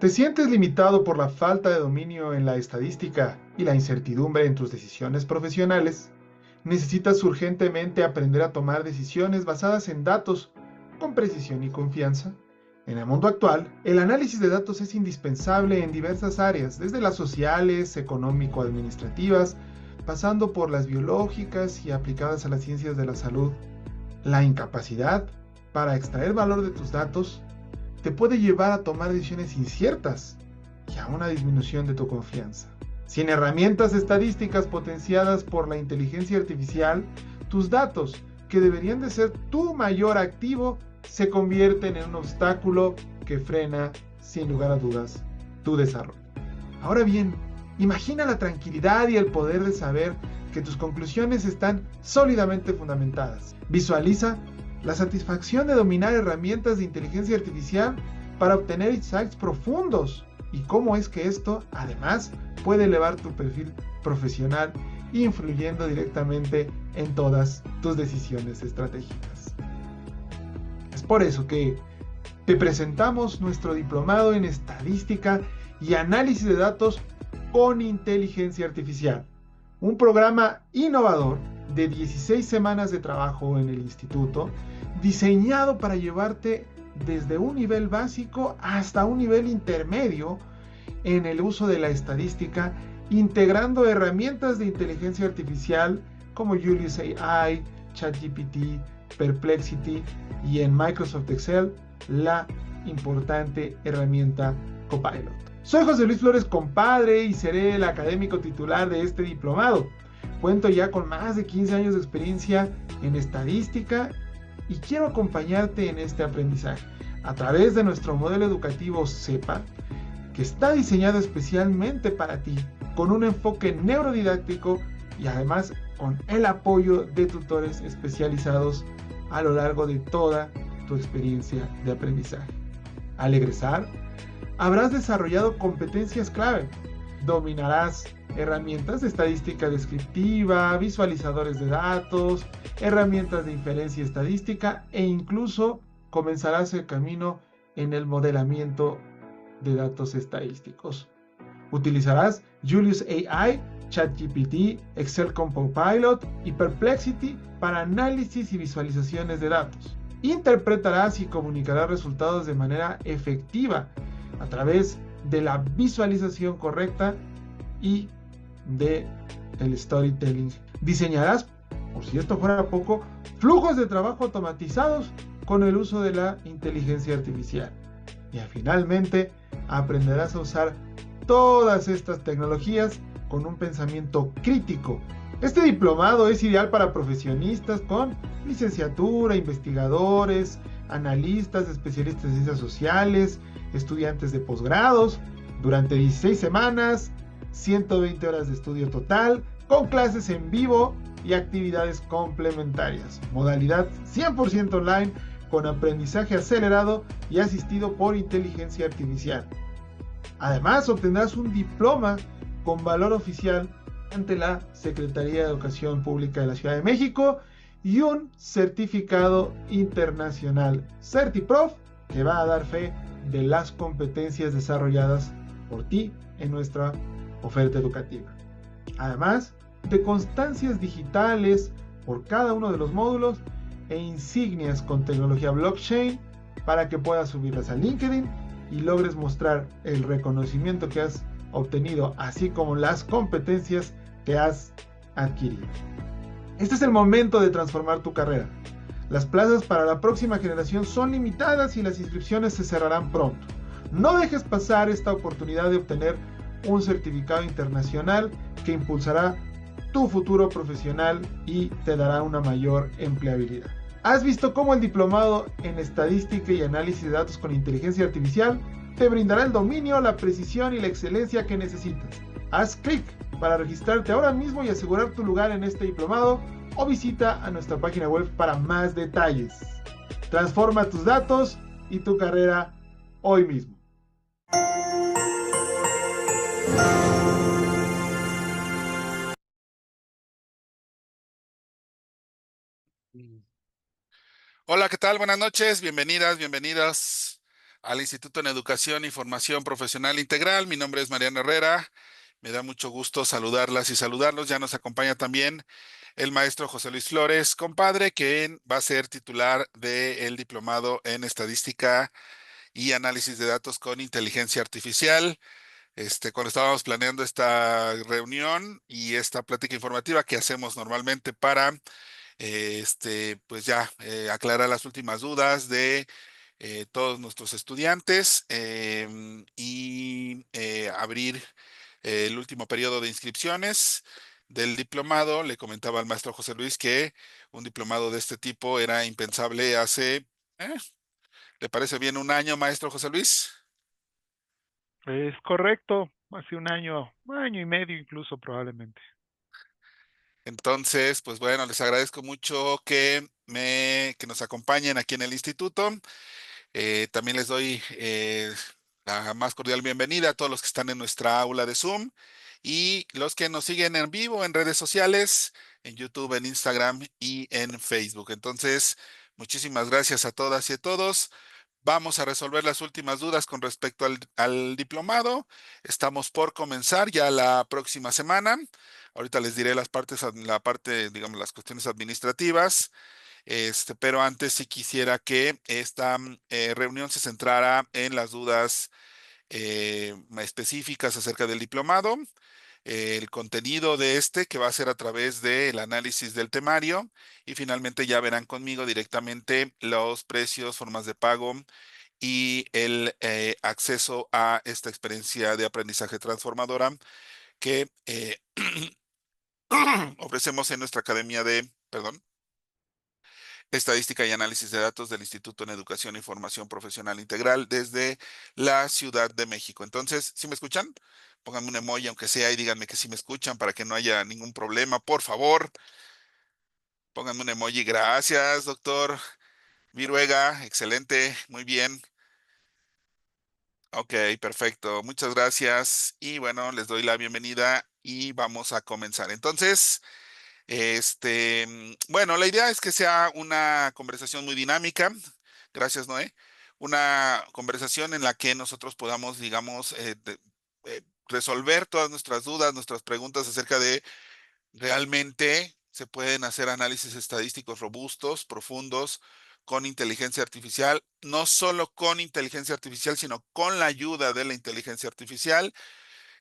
¿Te sientes limitado por la falta de dominio en la estadística y la incertidumbre en tus decisiones profesionales? ¿Necesitas urgentemente aprender a tomar decisiones basadas en datos con precisión y confianza? En el mundo actual, el análisis de datos es indispensable en diversas áreas, desde las sociales, económico-administrativas, pasando por las biológicas y aplicadas a las ciencias de la salud. La incapacidad para extraer valor de tus datos te puede llevar a tomar decisiones inciertas y a una disminución de tu confianza. Sin herramientas estadísticas potenciadas por la inteligencia artificial, tus datos, que deberían de ser tu mayor activo, se convierten en un obstáculo que frena, sin lugar a dudas, tu desarrollo. Ahora bien, imagina la tranquilidad y el poder de saber que tus conclusiones están sólidamente fundamentadas. Visualiza la satisfacción de dominar herramientas de inteligencia artificial para obtener insights profundos y cómo es que esto, además, puede elevar tu perfil profesional, influyendo directamente en todas tus decisiones estratégicas. Es por eso que te presentamos nuestro diplomado en estadística y análisis de datos con inteligencia artificial, un programa innovador de 16 semanas de trabajo en el instituto, diseñado para llevarte desde un nivel básico hasta un nivel intermedio en el uso de la estadística, integrando herramientas de inteligencia artificial como Julius AI, ChatGPT, Perplexity y en Microsoft Excel la importante herramienta Copilot. Soy José Luis Flores, compadre, y seré el académico titular de este diplomado. Cuento ya con más de 15 años de experiencia en estadística y quiero acompañarte en este aprendizaje a través de nuestro modelo educativo CEPA, que está diseñado especialmente para ti, con un enfoque neurodidáctico y además con el apoyo de tutores especializados a lo largo de toda tu experiencia de aprendizaje. Al egresar, habrás desarrollado competencias clave. Dominarás herramientas de estadística descriptiva, visualizadores de datos, herramientas de inferencia estadística e incluso comenzarás el camino en el modelamiento de datos estadísticos. Utilizarás Julius AI, ChatGPT, Excel con Copilot y Perplexity para análisis y visualizaciones de datos. Interpretarás y comunicarás resultados de manera efectiva a través de la visualización correcta y de el storytelling. Diseñarás, por si esto fuera poco, flujos de trabajo automatizados con el uso de la inteligencia artificial. Y finalmente, aprenderás a usar todas estas tecnologías con un pensamiento crítico. Este diplomado es ideal para profesionistas con licenciatura, investigadores, analistas, especialistas en ciencias sociales, estudiantes de posgrados, durante 16 semanas, 120 horas de estudio total, con clases en vivo y actividades complementarias. Modalidad 100% online, con aprendizaje acelerado y asistido por inteligencia artificial. Además, obtendrás un diploma con valor oficial ante la Secretaría de Educación Pública de la Ciudad de México y un certificado internacional CertiProf que va a dar fe de las competencias desarrolladas por ti en nuestra oferta educativa. Además de constancias digitales por cada uno de los módulos e insignias con tecnología blockchain para que puedas subirlas a LinkedIn y logres mostrar el reconocimiento que has obtenido, así como las competencias que has adquirido. Este es el momento de transformar tu carrera. Las plazas para la próxima generación son limitadas y las inscripciones se cerrarán pronto. No dejes pasar esta oportunidad de obtener un certificado internacional que impulsará tu futuro profesional y te dará una mayor empleabilidad. ¿Has visto cómo el diplomado en estadística y análisis de datos con inteligencia artificial te brindará el dominio, la precisión y la excelencia que necesitas? Haz clic para registrarte ahora mismo y asegurar tu lugar en este diplomado o visita a nuestra página web para más detalles. Transforma tus datos y tu carrera hoy mismo. Hola, ¿qué tal? Buenas noches, bienvenidas, bienvenidas. al Instituto en Educación y Formación Profesional Integral. Mi nombre es Mariano Herrera. Me da mucho gusto saludarlas y saludarlos. Ya nos acompaña también el maestro José Luis Flores, compadre, que va a ser titular del diplomado en Estadística y Análisis de Datos con Inteligencia Artificial. Cuando estábamos planeando esta reunión y esta plática informativa que hacemos normalmente para pues ya aclarar las últimas dudas de todos nuestros estudiantes y abrir el último periodo de inscripciones del diplomado. Le comentaba al maestro José Luis que un diplomado de este tipo era impensable hace, eh, ¿le parece bien un año, maestro José Luis? Es correcto, hace un año y medio incluso probablemente. Entonces, pues bueno, les agradezco mucho que nos acompañen aquí en el instituto. También les doy la más cordial bienvenida a todos los que están en nuestra aula de Zoom y los que nos siguen en vivo en redes sociales, en YouTube, en Instagram y en Facebook. Entonces, muchísimas gracias a todas y a todos. Vamos a resolver las últimas dudas con respecto al diplomado. Estamos por comenzar ya la próxima semana. Ahorita les diré la parte, digamos, las cuestiones administrativas. Pero antes sí quisiera que esta reunión se centrara en las dudas específicas acerca del diplomado, el contenido de que va a ser a través del análisis del temario y finalmente ya verán conmigo directamente los precios, formas de pago y el acceso a esta experiencia de aprendizaje transformadora que ofrecemos en nuestra academia de, perdón, Estadística y Análisis de Datos del Instituto en Educación y Formación Profesional Integral desde la Ciudad de México. Entonces, ¿sí me escuchan? Pónganme un emoji aunque sea y díganme que sí me escuchan para que no haya ningún problema. Por favor, pónganme un emoji. Gracias, doctor Viruega. Excelente, muy bien. Ok, perfecto. Muchas gracias. Y bueno, les doy la bienvenida y vamos a comenzar. Entonces, bueno, la idea es que sea una conversación muy dinámica. Gracias, Noé. Una conversación en la que nosotros podamos, digamos, resolver todas nuestras dudas, nuestras preguntas acerca de realmente se pueden hacer análisis estadísticos robustos, profundos, con inteligencia artificial, no solo con inteligencia artificial, sino con la ayuda de la inteligencia artificial.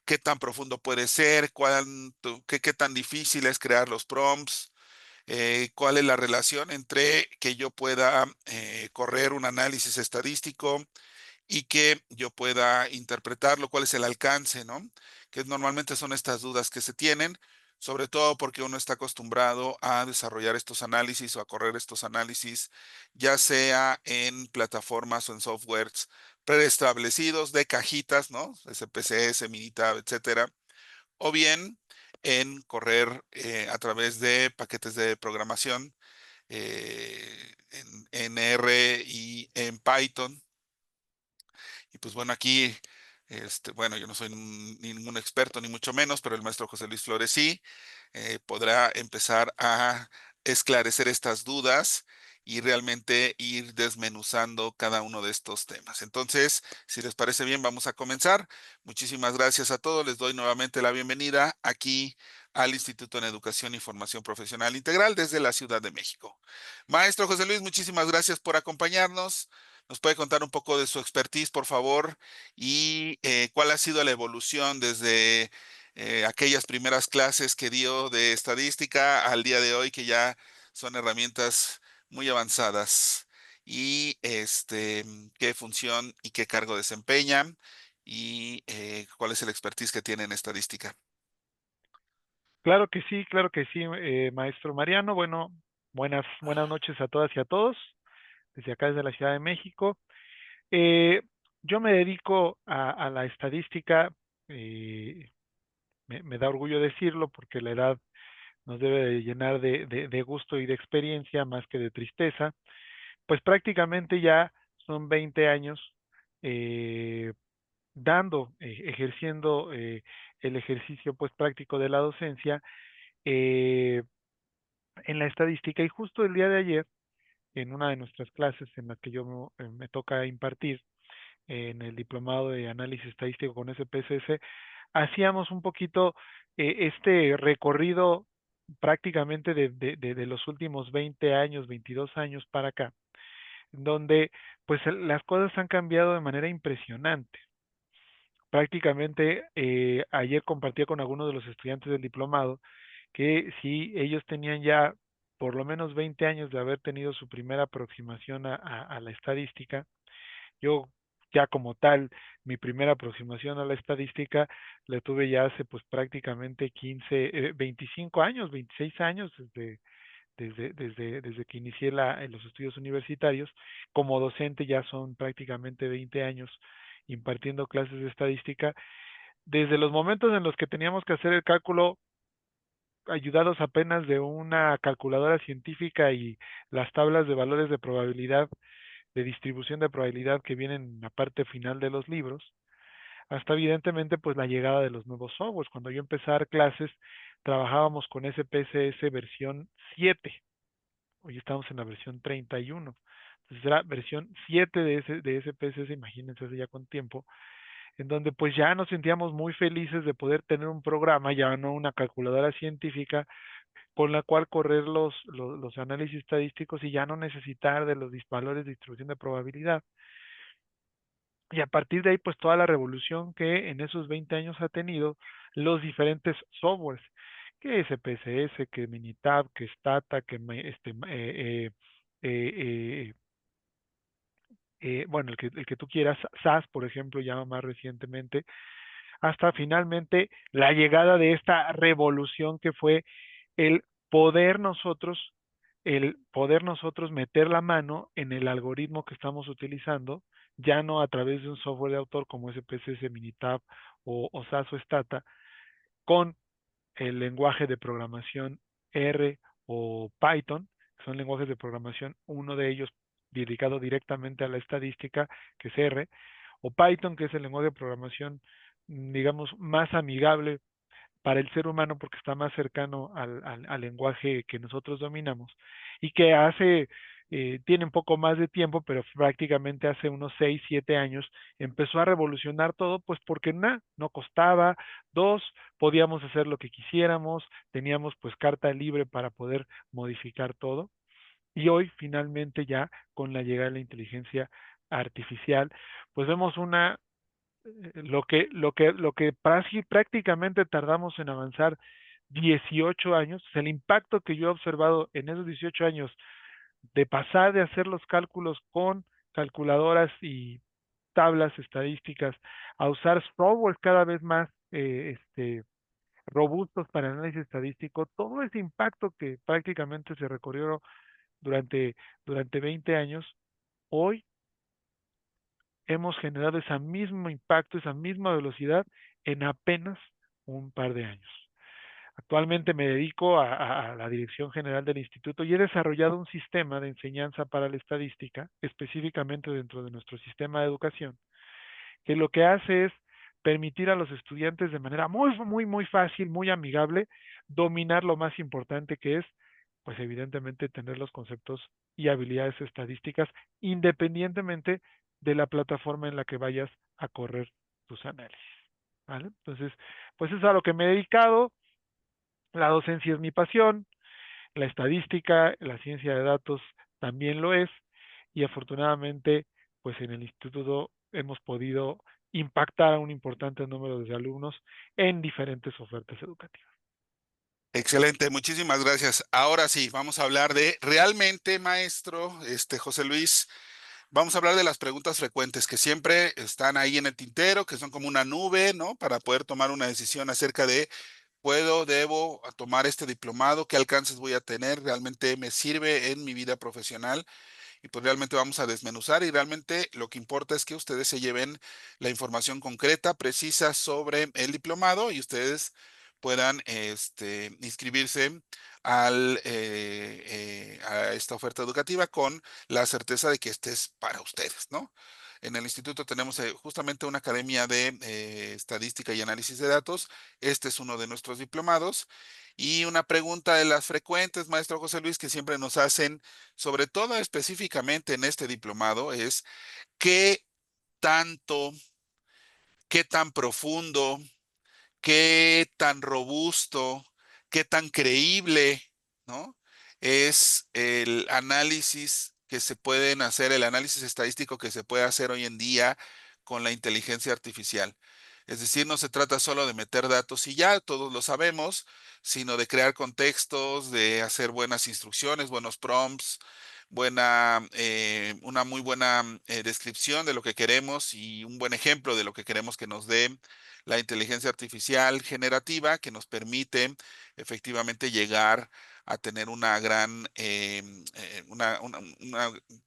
¿Qué tan profundo puede ser? ¿Qué tan difícil es crear los prompts? ¿Cuál es la relación entre que yo pueda correr un análisis estadístico y que yo pueda interpretarlo? ¿Cuál es el alcance, no? Que normalmente son estas dudas que se tienen, sobre todo porque uno está acostumbrado a desarrollar estos análisis o a correr estos análisis, ya sea en plataformas o en softwares preestablecidos de cajitas, ¿no? SPSS, Minitab, etcétera, o bien en correr a través de paquetes de programación en R y en Python. Y pues bueno, aquí, bueno, yo no soy ningún experto, ni mucho menos, pero el maestro José Luis Flores sí, podrá empezar a esclarecer estas dudas y realmente ir desmenuzando cada uno de estos temas. Entonces, si les parece bien, vamos a comenzar. Muchísimas gracias a todos. Les doy nuevamente la bienvenida aquí al Instituto en Educación y Formación Profesional Integral desde la Ciudad de México. Maestro José Luis, muchísimas gracias por acompañarnos. ¿Nos puede contar un poco de su expertise, por favor? Y cuál ha sido la evolución desde aquellas primeras clases que dio de estadística al día de hoy, que ya son herramientas muy avanzadas. Y qué función y qué cargo desempeñan y cuál es el expertise que tiene en estadística. Claro que sí, maestro Mariano. Bueno, buenas noches a todas y a todos, desde acá desde la Ciudad de México. Eh, yo me dedico a la estadística, eh, me da orgullo decirlo porque la edad nos debe de llenar de gusto y de experiencia más que de tristeza. Pues prácticamente ya son 20 años eh, ejerciendo el ejercicio pues práctico de la docencia eh, en la estadística. Y justo el día de ayer, en una de nuestras clases en la que me toca impartir, en el diplomado de análisis estadístico con SPSS, hacíamos un poquito este recorrido prácticamente de los últimos 20 años, 22 años para acá, donde pues las cosas han cambiado de manera impresionante. Prácticamente ayer compartía con algunos de los estudiantes del diplomado que si ellos tenían ya por lo menos 20 años de haber tenido su primera aproximación a la estadística, yo ya como tal, mi primera aproximación a la estadística la tuve ya hace pues prácticamente 25 años, 26 años desde que inicié en los estudios universitarios. Como docente ya son prácticamente 20 años impartiendo clases de estadística. Desde los momentos en los que teníamos que hacer el cálculo ayudados apenas de una calculadora científica y las tablas de valores de probabilidad, de distribución de probabilidad que vienen en la parte final de los libros, hasta evidentemente pues la llegada de los nuevos softwares. Cuando yo empecé a dar clases, trabajábamos con SPSS versión 7. Hoy estamos en la versión 31. Entonces era versión 7 de SPSS, imagínense, hace ya con tiempo, en donde pues ya nos sentíamos muy felices de poder tener un programa, ya no una calculadora científica, con la cual correr los análisis estadísticos y ya no necesitar de los valores de distribución de probabilidad. Y a partir de ahí, pues toda la revolución que en esos 20 años ha tenido los diferentes softwares, que SPSS, que Minitab, que Stata, que eh, bueno, el que tú quieras, SAS, por ejemplo, ya más recientemente, hasta finalmente la llegada de esta revolución que fue el poder nosotros, el poder nosotros meter la mano en el algoritmo que estamos utilizando, ya no a través de un software de autor como SPSS, Minitab o SAS o Stata, con el lenguaje de programación R o Python, que son lenguajes de programación, uno de ellos dedicado directamente a la estadística, que es R, o Python, que es el lenguaje de programación, digamos, más amigable para el ser humano porque está más cercano al lenguaje que nosotros dominamos y que tiene un poco más de tiempo, pero prácticamente hace unos 6 7 años empezó a revolucionar todo, pues porque no costaba, dos, podíamos hacer lo que quisiéramos, teníamos pues carta libre para poder modificar todo. Y hoy finalmente ya con la llegada de la inteligencia artificial, pues vemos lo que prácticamente tardamos en avanzar 18 años, el impacto que yo he observado en esos 18 años de pasar de hacer los cálculos con calculadoras y tablas estadísticas a usar software cada vez más robustos para análisis estadístico, todo ese impacto que prácticamente se recorrió durante, durante 20 años, hoy hemos generado ese mismo impacto, esa misma velocidad en apenas un par de años. Actualmente me dedico a la dirección general del instituto y he desarrollado un sistema de enseñanza para la estadística, específicamente dentro de nuestro sistema de educación, que lo que hace es permitir a los estudiantes de manera muy, muy, muy fácil, muy amigable, dominar lo más importante que es, pues evidentemente, tener los conceptos y habilidades estadísticas independientemente de la plataforma en la que vayas a correr tus análisis. ¿Vale? Entonces, pues eso es a lo que me he dedicado. La docencia es mi pasión, la estadística, la ciencia de datos también lo es, y afortunadamente, pues en el instituto hemos podido impactar a un importante número de alumnos en diferentes ofertas educativas. Excelente, muchísimas gracias. Ahora sí, vamos a hablar de realmente, maestro, José Luis, vamos a hablar de las preguntas frecuentes que siempre están ahí en el tintero, que son como una nube, ¿no? Para poder tomar una decisión acerca de debo tomar este diplomado, qué alcances voy a tener, realmente me sirve en mi vida profesional. Y pues realmente vamos a desmenuzar y realmente lo que importa es que ustedes se lleven la información concreta, precisa sobre el diplomado y ustedes puedan inscribirse a esta oferta educativa con la certeza de que este es para ustedes, ¿no? En el instituto tenemos justamente una academia de estadística y análisis de datos. Este es uno de nuestros diplomados. Y una pregunta de las frecuentes, maestro José Luis, que siempre nos hacen sobre todo específicamente en este diplomado, es ¿qué tanto, qué tan profundo, qué tan robusto, qué tan creíble, ¿no? Es el análisis que se pueden hacer, el análisis estadístico que se puede hacer hoy en día con la inteligencia artificial. Es decir, no se trata solo de meter datos y ya, todos lo sabemos, sino de crear contextos, de hacer buenas instrucciones, buenos prompts, una muy buena descripción de lo que queremos y un buen ejemplo de lo que queremos que nos dé la inteligencia artificial generativa que nos permite efectivamente llegar a tener una gran,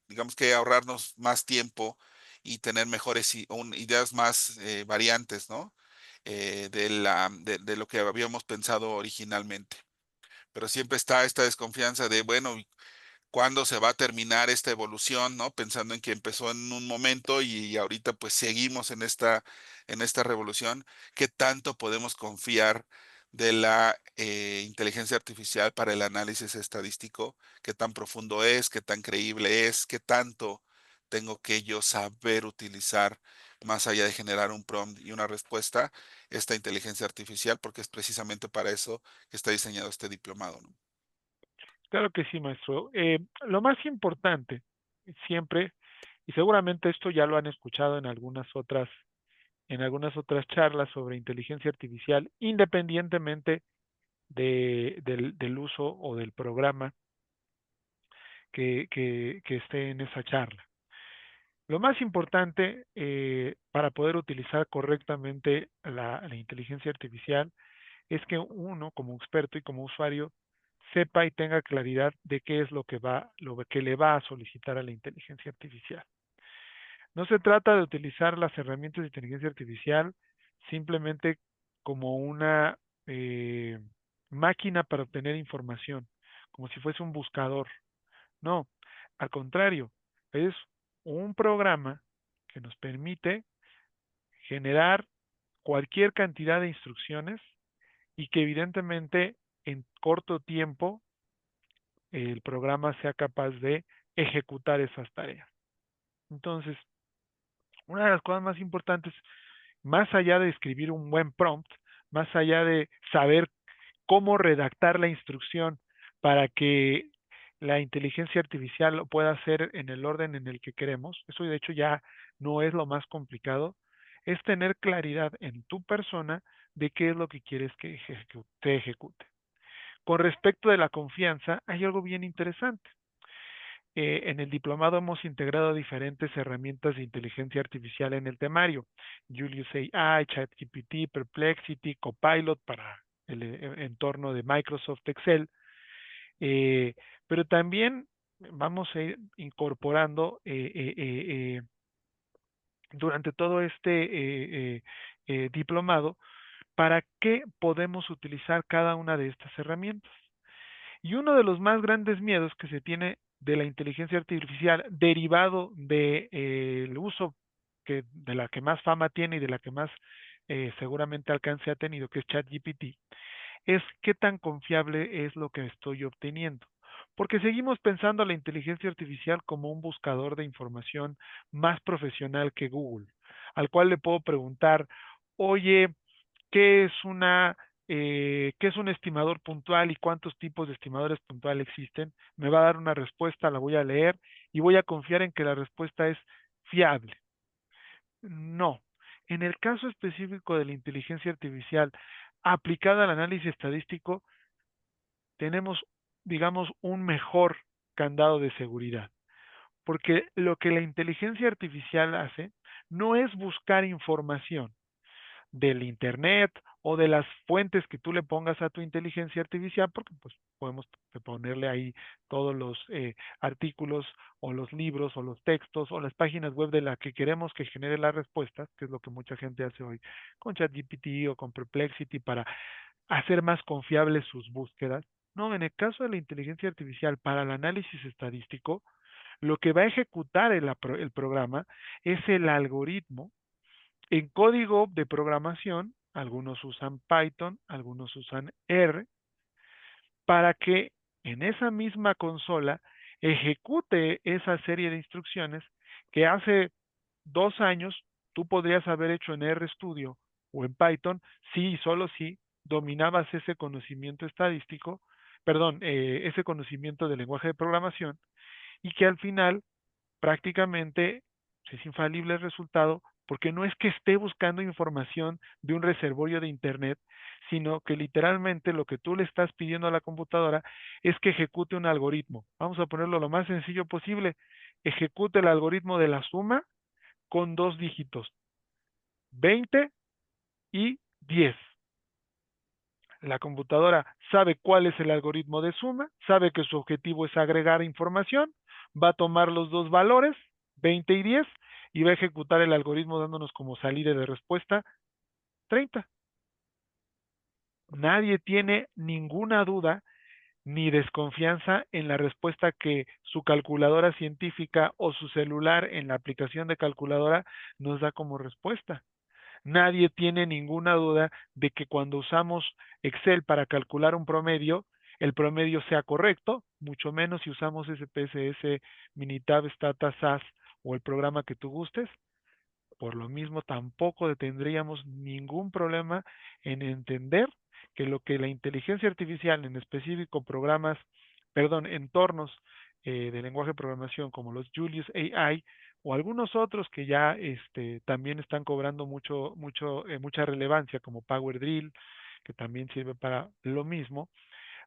digamos que ahorrarnos más tiempo y tener mejores ideas más variantes, ¿no? De lo que habíamos pensado originalmente. Pero siempre está esta desconfianza de, bueno, cuándo se va a terminar esta evolución, ¿no? Pensando en que empezó en un momento y ahorita pues seguimos en esta revolución. ¿Qué tanto podemos confiar de la inteligencia artificial para el análisis estadístico? ¿Qué tan profundo es? ¿Qué tan creíble es? ¿Qué tanto tengo que yo saber utilizar más allá de generar un prompt y una respuesta, esta inteligencia artificial? Porque es precisamente para eso que está diseñado este diplomado, ¿no? Claro que sí, maestro. Lo más importante siempre, y seguramente esto ya lo han escuchado en algunas otras charlas sobre inteligencia artificial, independientemente del uso o del programa que esté en esa charla. Lo más importante para poder utilizar correctamente la inteligencia artificial es que uno, como experto y como usuario, sepa y tenga claridad de qué es lo que le va a solicitar a la inteligencia artificial. No se trata de utilizar las herramientas de inteligencia artificial simplemente como una eh, máquina para obtener información, como si fuese un buscador. No, al contrario, es un programa que nos permite generar cualquier cantidad de instrucciones y que evidentemente en corto tiempo el programa sea capaz de ejecutar esas tareas. Entonces, una de las cosas más importantes, más allá de escribir un buen prompt, más allá de saber cómo redactar la instrucción para que la inteligencia artificial lo pueda hacer en el orden en el que queremos, eso de hecho ya no es lo más complicado, es tener claridad en tu persona de qué es lo que quieres que te ejecute. Con respecto de la confianza, hay algo bien interesante. En el diplomado hemos integrado diferentes herramientas de inteligencia artificial en el temario. Julius AI, ChatGPT, Perplexity, Copilot para el entorno de Microsoft Excel. Eh, pero también vamos a ir incorporando durante todo este diplomado para qué podemos utilizar cada una de estas herramientas. Y uno de los más grandes miedos que se tiene de la inteligencia artificial derivado del uso de la que más fama tiene y de la que más seguramente alcance ha tenido, que es ChatGPT, es qué tan confiable es lo que estoy obteniendo. Porque seguimos pensando a la inteligencia artificial como un buscador de información más profesional que Google, al cual le puedo preguntar, oye, ¿qué es qué es un estimador puntual y cuántos tipos de estimadores puntuales existen? Me va a dar una respuesta, la voy a leer y voy a confiar en que la respuesta es fiable. No. En el caso específico de la inteligencia artificial aplicada al análisis estadístico, tenemos, digamos, un mejor candado de seguridad. Porque lo que la inteligencia artificial hace no es buscar información del internet o de las fuentes que tú le pongas a tu inteligencia artificial, porque pues podemos ponerle ahí todos los artículos o los libros o los textos o las páginas web de la que queremos que genere las respuestas, que es lo que mucha gente hace hoy con ChatGPT o con Perplexity para hacer más confiables sus búsquedas. No, en el caso de la inteligencia artificial para el análisis estadístico, lo que va a ejecutar el programa es el algoritmo en código de programación. Algunos usan Python, algunos usan R, para que en esa misma consola ejecute esa serie de instrucciones que hace 2 años tú podrías haber hecho en RStudio o en Python si y solo si dominabas ese conocimiento estadístico, perdón, ese conocimiento del lenguaje de programación, y que al final prácticamente es infalible el resultado, porque no es que esté buscando información de un reservorio de Internet, sino que literalmente lo que tú le estás pidiendo a la computadora es que ejecute un algoritmo. Vamos a ponerlo lo más sencillo posible. Ejecute el algoritmo de la suma con 2 dígitos, 20 y 10. La computadora sabe cuál es el algoritmo de suma, sabe que su objetivo es agregar información, va a tomar los dos valores, 20 y 10, y va a ejecutar el algoritmo dándonos como salida de respuesta 30. Nadie tiene ninguna duda ni desconfianza en la respuesta que su calculadora científica o su celular en la aplicación de calculadora nos da como respuesta. Nadie tiene ninguna duda de que cuando usamos Excel para calcular un promedio, el promedio sea correcto, mucho menos si usamos SPSS, Minitab, Stata, SAS o el programa que tú gustes. Por lo mismo, tampoco tendríamos ningún problema en entender que lo que la inteligencia artificial, en específico programas, perdón, entornos de lenguaje de programación como los Julius AI o algunos otros que ya también están cobrando mucha relevancia, como Power Drill, que también sirve para lo mismo,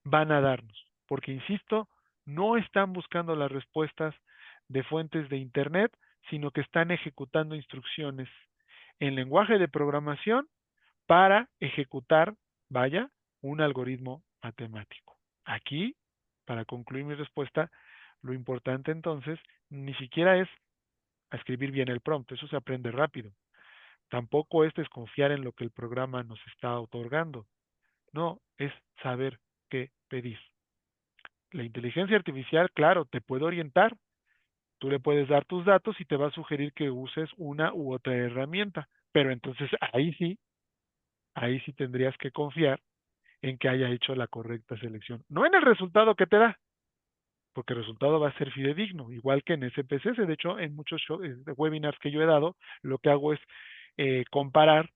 van a darnos. Porque, insisto, no están buscando las respuestas de fuentes de Internet, sino que están ejecutando instrucciones en lenguaje de programación para ejecutar, vaya, un algoritmo matemático. Aquí, para concluir mi respuesta, lo importante entonces ni siquiera es escribir bien el prompt, eso se aprende rápido. Tampoco es desconfiar en lo que el programa nos está otorgando. No, es saber qué pedir. La inteligencia artificial, claro, te puede orientar. Tú le puedes dar tus datos y te va a sugerir que uses una u otra herramienta. Pero entonces ahí sí tendrías que confiar en que haya hecho la correcta selección. No en el resultado que te da, porque el resultado va a ser fidedigno, igual que en SPSS. De hecho, en muchos webinars que yo he dado, lo que hago es comparar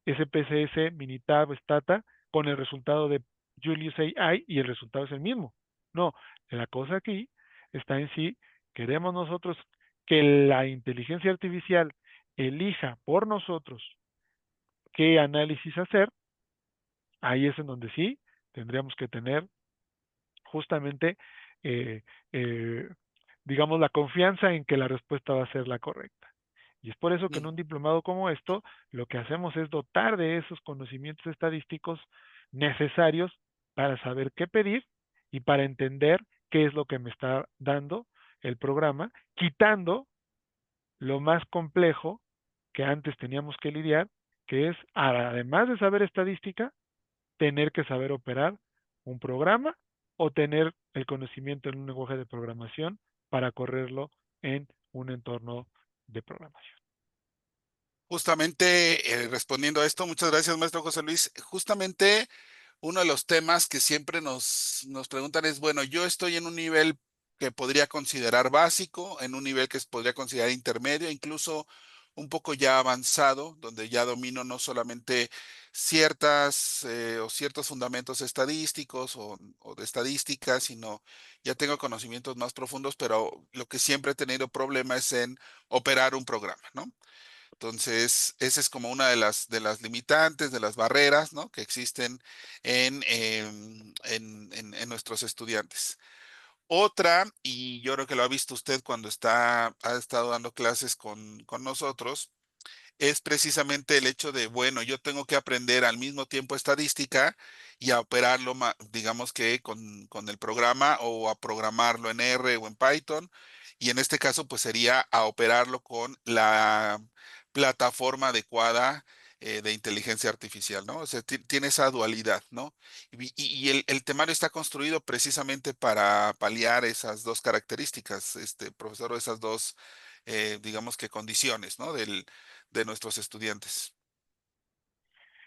SPSS, Minitab, Stata con el resultado de Julius AI y el resultado es el mismo. No, la cosa aquí está en si queremos nosotros que la inteligencia artificial elija por nosotros qué análisis hacer. Ahí es en donde sí tendríamos que tener justamente, eh, eh, digamos, la confianza en que la respuesta va a ser la correcta. Y es por eso que en un diplomado como esto, lo que hacemos es dotar de esos conocimientos estadísticos necesarios para saber qué pedir y para entender qué es lo que me está dando el programa, quitando lo más complejo que antes teníamos que lidiar, que es, además de saber estadística, tener que saber operar un programa o tener el conocimiento en un lenguaje de programación para correrlo en un entorno de programación. Justamente respondiendo a esto, muchas gracias, maestro José Luis. Justamente uno de los temas que siempre nos preguntan es, bueno, yo estoy en un nivel que podría considerar básico, en un nivel que podría considerar intermedio, incluso un poco ya avanzado, donde ya domino no solamente ciertas o ciertos fundamentos estadísticos o de estadística, sino ya tengo conocimientos más profundos, pero lo que siempre he tenido problema es en operar un programa, ¿no? Entonces, esa es como una de las limitantes, de las barreras, ¿no? Que existen en nuestros estudiantes. Otra, y yo creo que lo ha visto usted cuando ha estado dando clases con nosotros, es precisamente el hecho de, bueno, yo tengo que aprender al mismo tiempo estadística y a operarlo, digamos que con el programa o a programarlo en R o en Python. Y en este caso, pues sería a operarlo con la plataforma adecuada de inteligencia artificial, ¿no? O sea, tiene esa dualidad, ¿no? Y el temario está construido precisamente para paliar esas dos características, profesor, o esas dos, digamos que condiciones, ¿no? De nuestros estudiantes.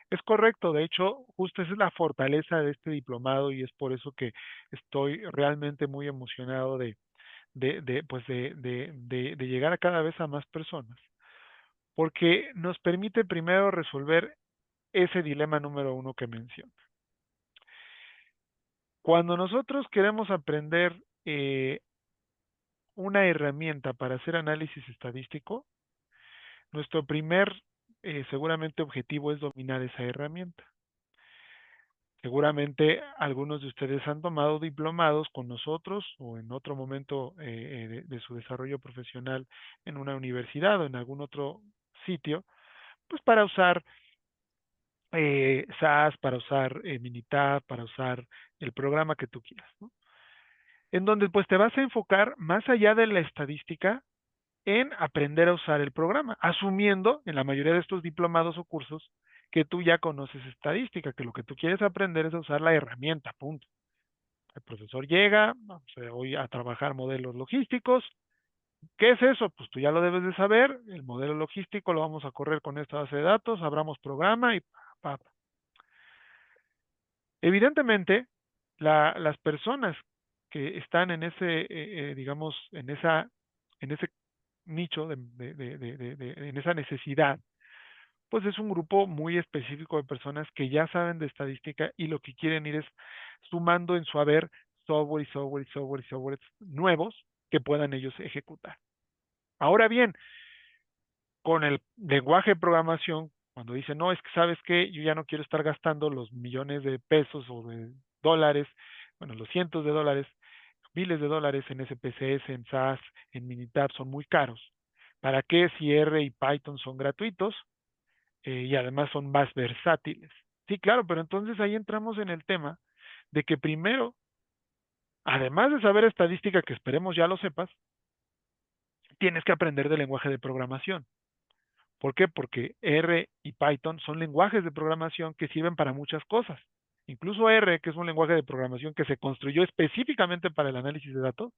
Es correcto, de hecho, justo esa es la fortaleza de este diplomado y es por eso que estoy realmente muy emocionado pues de llegar a cada vez a más personas. porque nos permite primero resolver ese dilema número uno que menciono. Cuando nosotros queremos aprender una herramienta para hacer análisis estadístico, nuestro primer seguramente objetivo es dominar esa herramienta. Seguramente algunos de ustedes han tomado diplomados con nosotros o en otro momento de su desarrollo profesional en una universidad o en algún otro sitio, pues para usar SAS, para usar Minitab, para usar el programa que tú quieras, ¿no? En donde pues te vas a enfocar más allá de la estadística en aprender a usar el programa, asumiendo en la mayoría de estos diplomados o cursos que tú ya conoces estadística, que lo que tú quieres aprender es a usar la herramienta, punto. El profesor llega, vamos hoy a trabajar modelos logísticos. ¿Qué es eso? Pues tú ya lo debes de saber. El modelo logístico lo vamos a correr con esta base de datos, abramos programa y pa, pa. Evidentemente, las personas que están en ese, digamos, en ese nicho, en esa necesidad, pues es un grupo muy específico de personas que ya saben de estadística y lo que quieren ir es sumando en su haber software y software y software y software nuevos que puedan ellos ejecutar. Ahora bien, con el lenguaje de programación, cuando dicen, no, es que sabes que yo ya no quiero estar gastando los millones de pesos o de dólares, bueno, los cientos de dólares, miles de dólares en SPSS, en SAS, en Minitab, son muy caros. ¿Para qué si R y Python son gratuitos y además son más versátiles? Sí, claro, pero entonces ahí entramos en el tema de que primero, además de saber estadística, que esperemos ya lo sepas, tienes que aprender del lenguaje de programación. ¿Por qué? Porque R y Python son lenguajes de programación que sirven para muchas cosas. Incluso R, que es un lenguaje de programación que se construyó específicamente para el análisis de datos,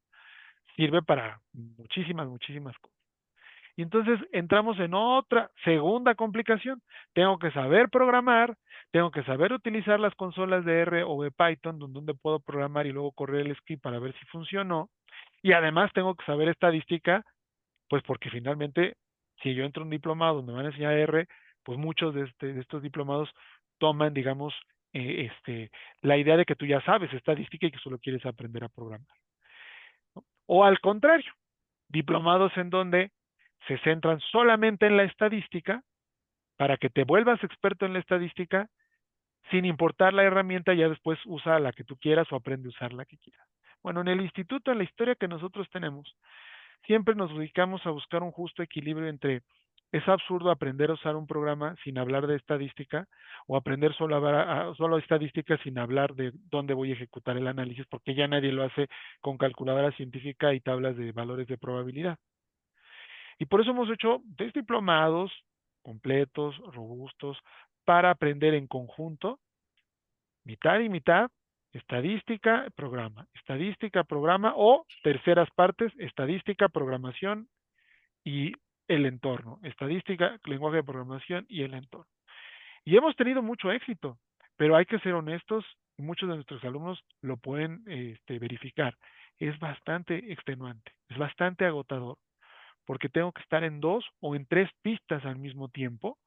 sirve para muchísimas, muchísimas cosas. Y entonces entramos en otra segunda complicación. Tengo que saber programar, tengo que saber utilizar las consolas de R o de Python, donde puedo programar y luego correr el script para ver si funcionó. Y además tengo que saber estadística, pues porque finalmente, si yo entro a un diplomado donde me van a enseñar R, pues muchos de estos diplomados toman, digamos, la idea de que tú ya sabes estadística y que solo quieres aprender a programar, ¿no? O al contrario, diplomados en donde se centran solamente en la estadística para que te vuelvas experto en la estadística sin importar la herramienta, ya después usa la que tú quieras o aprende a usar la que quieras. Bueno, en el instituto, en la historia que nosotros tenemos, siempre nos dedicamos a buscar un justo equilibrio entre es absurdo aprender a usar un programa sin hablar de estadística o aprender solo estadística sin hablar de dónde voy a ejecutar el análisis, porque ya nadie lo hace con calculadora científica y tablas de valores de probabilidad. Y por eso hemos hecho diplomados completos, robustos, para aprender en conjunto, mitad y mitad, estadística, programa o terceras partes, estadística, programación y el entorno, estadística, lenguaje de programación y el entorno. Y hemos tenido mucho éxito, pero hay que ser honestos, muchos de nuestros alumnos lo pueden verificar. Es bastante extenuante, es bastante agotador, porque tengo que estar en dos o en tres pistas al mismo tiempo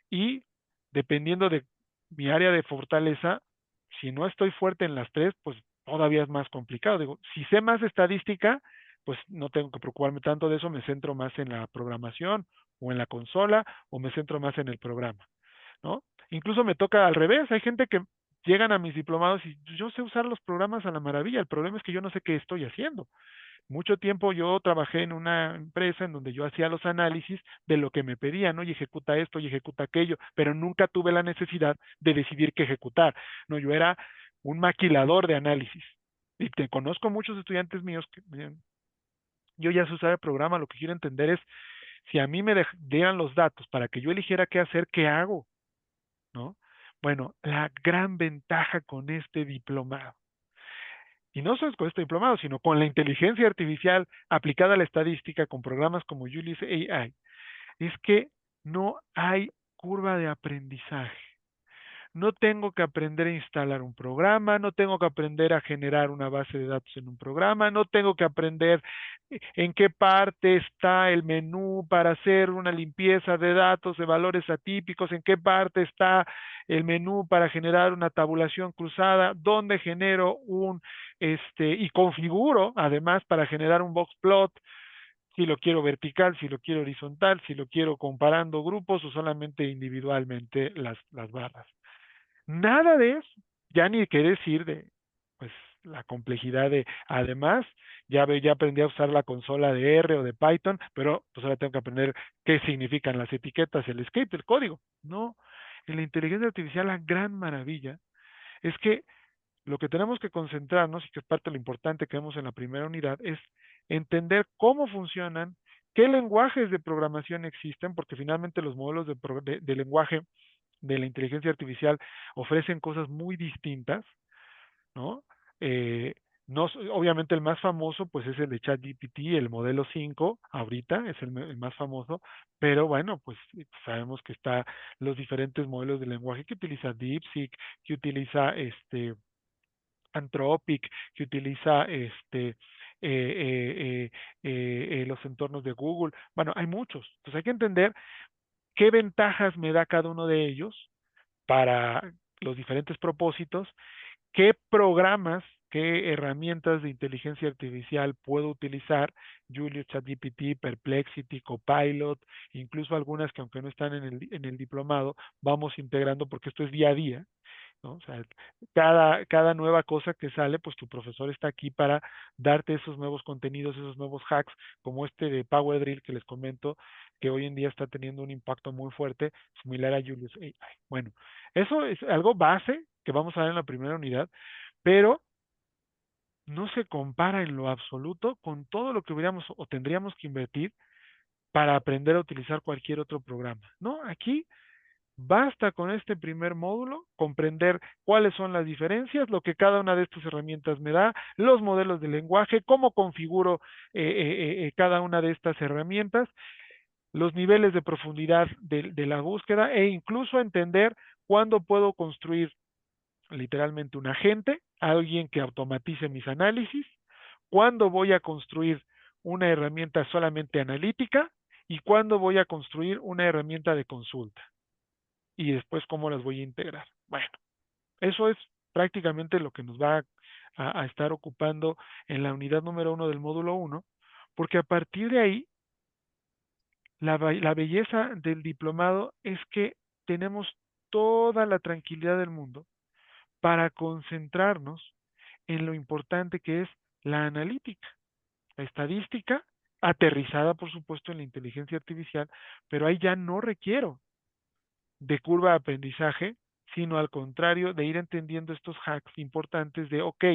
y dependiendo de mi área de fortaleza, si no estoy fuerte en las tres, pues todavía es más complicado. Digo, si sé más estadística, pues no tengo que preocuparme tanto de eso, me centro más en la programación o en la consola o me centro más en el programa, ¿no? Incluso me toca al revés, hay gente que llegan a mis diplomados y yo sé usar los programas a la maravilla, el problema es que yo no sé qué estoy haciendo. Mucho tiempo yo trabajé en una empresa en donde yo hacía los análisis de lo que me pedían, ¿no? Y ejecuta esto y ejecuta aquello, pero nunca tuve la necesidad de decidir qué ejecutar. No, yo era un maquilador de análisis. Y te conozco muchos estudiantes míos que yo ya sé usar el programa, lo que quiero entender es si a mí me dieran los datos para que yo eligiera qué hacer, ¿qué hago? ¿No? Bueno, la gran ventaja con este diplomado y no solo con este diplomado, sino con la inteligencia artificial aplicada a la estadística con programas como Julius AI, es que no hay curva de aprendizaje. no tengo que aprender a instalar un programa, no tengo que aprender a generar una base de datos en un programa, no tengo que aprender en qué parte está el menú para hacer una limpieza de datos de valores atípicos, en qué parte está el menú para generar una tabulación cruzada, dónde genero y configuro además para generar un box plot, si lo quiero vertical, si lo quiero horizontal, si lo quiero comparando grupos o solamente individualmente las barras. Nada de eso, ya ni qué decir de pues la complejidad de, además, ya aprendí a usar la consola de R o de Python, pero pues ahora tengo que aprender qué significan las etiquetas, el script, el código. No, en la inteligencia artificial la gran maravilla es que lo que tenemos que concentrarnos, y que es parte de lo importante que vemos en la primera unidad, es entender cómo funcionan, qué lenguajes de programación existen, porque finalmente los modelos de lenguaje de la inteligencia artificial ofrecen cosas muy distintas, ¿no? Eh, no, obviamente el más famoso pues es el de ChatGPT, el modelo 5 ahorita es el más famoso, pero bueno, pues sabemos que está los diferentes modelos de lenguaje que utiliza DeepSeek, que utiliza Anthropic, que utiliza los entornos de Google. Bueno, hay muchos. Entonces hay que entender qué ventajas me da cada uno de ellos para los diferentes propósitos, qué programas, qué herramientas de inteligencia artificial puedo utilizar, Julius, ChatGPT, Perplexity, Copilot, incluso algunas que aunque no están en el diplomado, vamos integrando porque esto es día a día, ¿no? O sea, cada nueva cosa que sale, pues tu profesor está aquí para darte esos nuevos contenidos, esos nuevos hacks, como este de Power Drill que les comento, que hoy en día está teniendo un impacto muy fuerte, similar a Julius AI. Bueno, eso es algo base que vamos a ver en la primera unidad, pero no se compara en lo absoluto con todo lo que hubiéramos o tendríamos que invertir para aprender a utilizar cualquier otro programa. No, aquí basta con este primer módulo comprender cuáles son las diferencias, lo que cada una de estas herramientas me da, los modelos de lenguaje, cómo configuro cada una de estas herramientas, los niveles de profundidad de la búsqueda e incluso entender cuándo puedo construir literalmente un agente, alguien que automatice mis análisis, cuándo voy a construir una herramienta solamente analítica y cuándo voy a construir una herramienta de consulta y después cómo las voy a integrar. Bueno, eso es prácticamente lo que nos va a estar ocupando en la unidad número 1 del módulo 1, porque a partir de ahí, la belleza del diplomado es que tenemos toda la tranquilidad del mundo para concentrarnos en lo importante que es la analítica, la estadística, aterrizada por supuesto en la inteligencia artificial, pero ahí ya no requiero de curva de aprendizaje, sino al contrario, de ir entendiendo estos hacks importantes de, ok,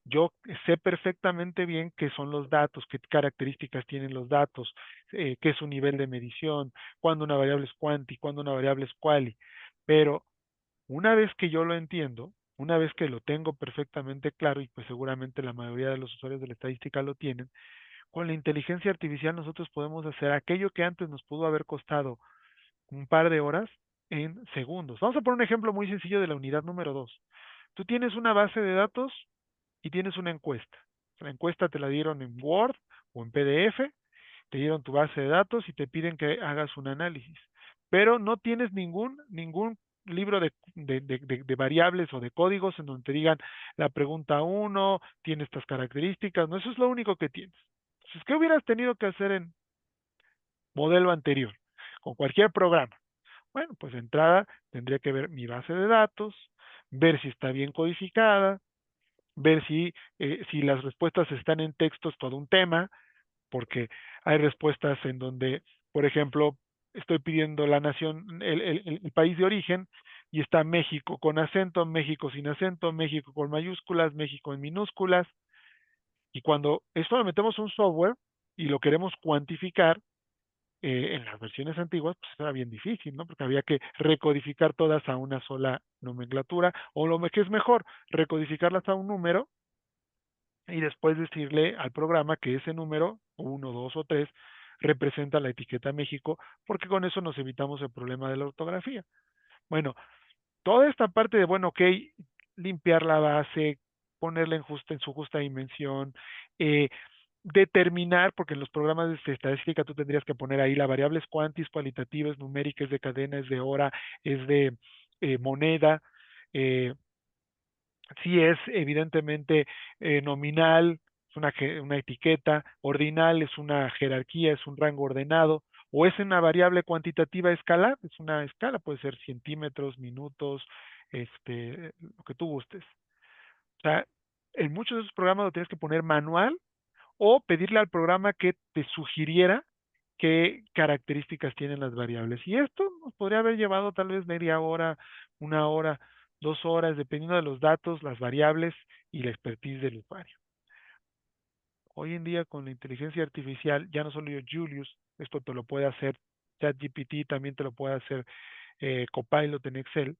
yo sé perfectamente bien qué son los datos, qué características tienen los datos, qué es su nivel de medición, cuándo una variable es quanti, cuándo una variable es quali, pero una vez que yo lo entiendo, una vez que lo tengo perfectamente claro, y pues seguramente la mayoría de los usuarios de la estadística lo tienen, con la inteligencia artificial nosotros podemos hacer aquello que antes nos pudo haber costado un par de horas en segundos. Vamos a poner un ejemplo muy sencillo de la unidad número 2. Tú tienes una base de datos y tienes una encuesta. La encuesta te la dieron en Word o en PDF, te dieron tu base de datos y te piden que hagas un análisis. Pero no tienes ningún libro de variables o de códigos en donde te digan la pregunta 1 tiene estas características. No, eso es lo único que tienes. Entonces, ¿qué hubieras tenido que hacer en modelo anterior? Con cualquier programa. Bueno, pues de entrada tendría que ver mi base de datos, ver si está bien codificada, ver si las respuestas están en texto, es todo un tema, porque hay respuestas en donde, por ejemplo, estoy pidiendo la nación, el país de origen, y está México con acento, México sin acento, México con mayúsculas, México en minúsculas, y cuando esto lo metemos a un software y lo queremos cuantificar, en las versiones antiguas, pues era bien difícil, ¿no? Porque había que recodificar todas a una sola nomenclatura, o lo que es mejor, recodificarlas a un número y después decirle al programa que ese número, 1, 2 o 3, representa la etiqueta México, porque con eso nos evitamos el problema de la ortografía. Bueno, toda esta parte de, bueno, ok, limpiar la base, ponerla en su justa dimensión, eh, determinar, porque en los programas de estadística tú tendrías que poner ahí la variables cuantis, cualitativas, numéricas, de cadena, es de hora, es de moneda, eh, si es evidentemente nominal, es una etiqueta, ordinal es una jerarquía, es un rango ordenado, o es una variable cuantitativa escalar, es una escala, puede ser centímetros, minutos, lo que tú gustes. O sea, en muchos de esos programas lo tienes que poner manual o pedirle al programa que te sugiriera qué características tienen las variables. Y esto nos podría haber llevado tal vez media hora, una hora, 2 horas, dependiendo de los datos, las variables y la expertise del usuario. Hoy en día con la inteligencia artificial, ya no solo yo, Julius, esto te lo puede hacer ChatGPT, también te lo puede hacer Copilot en Excel,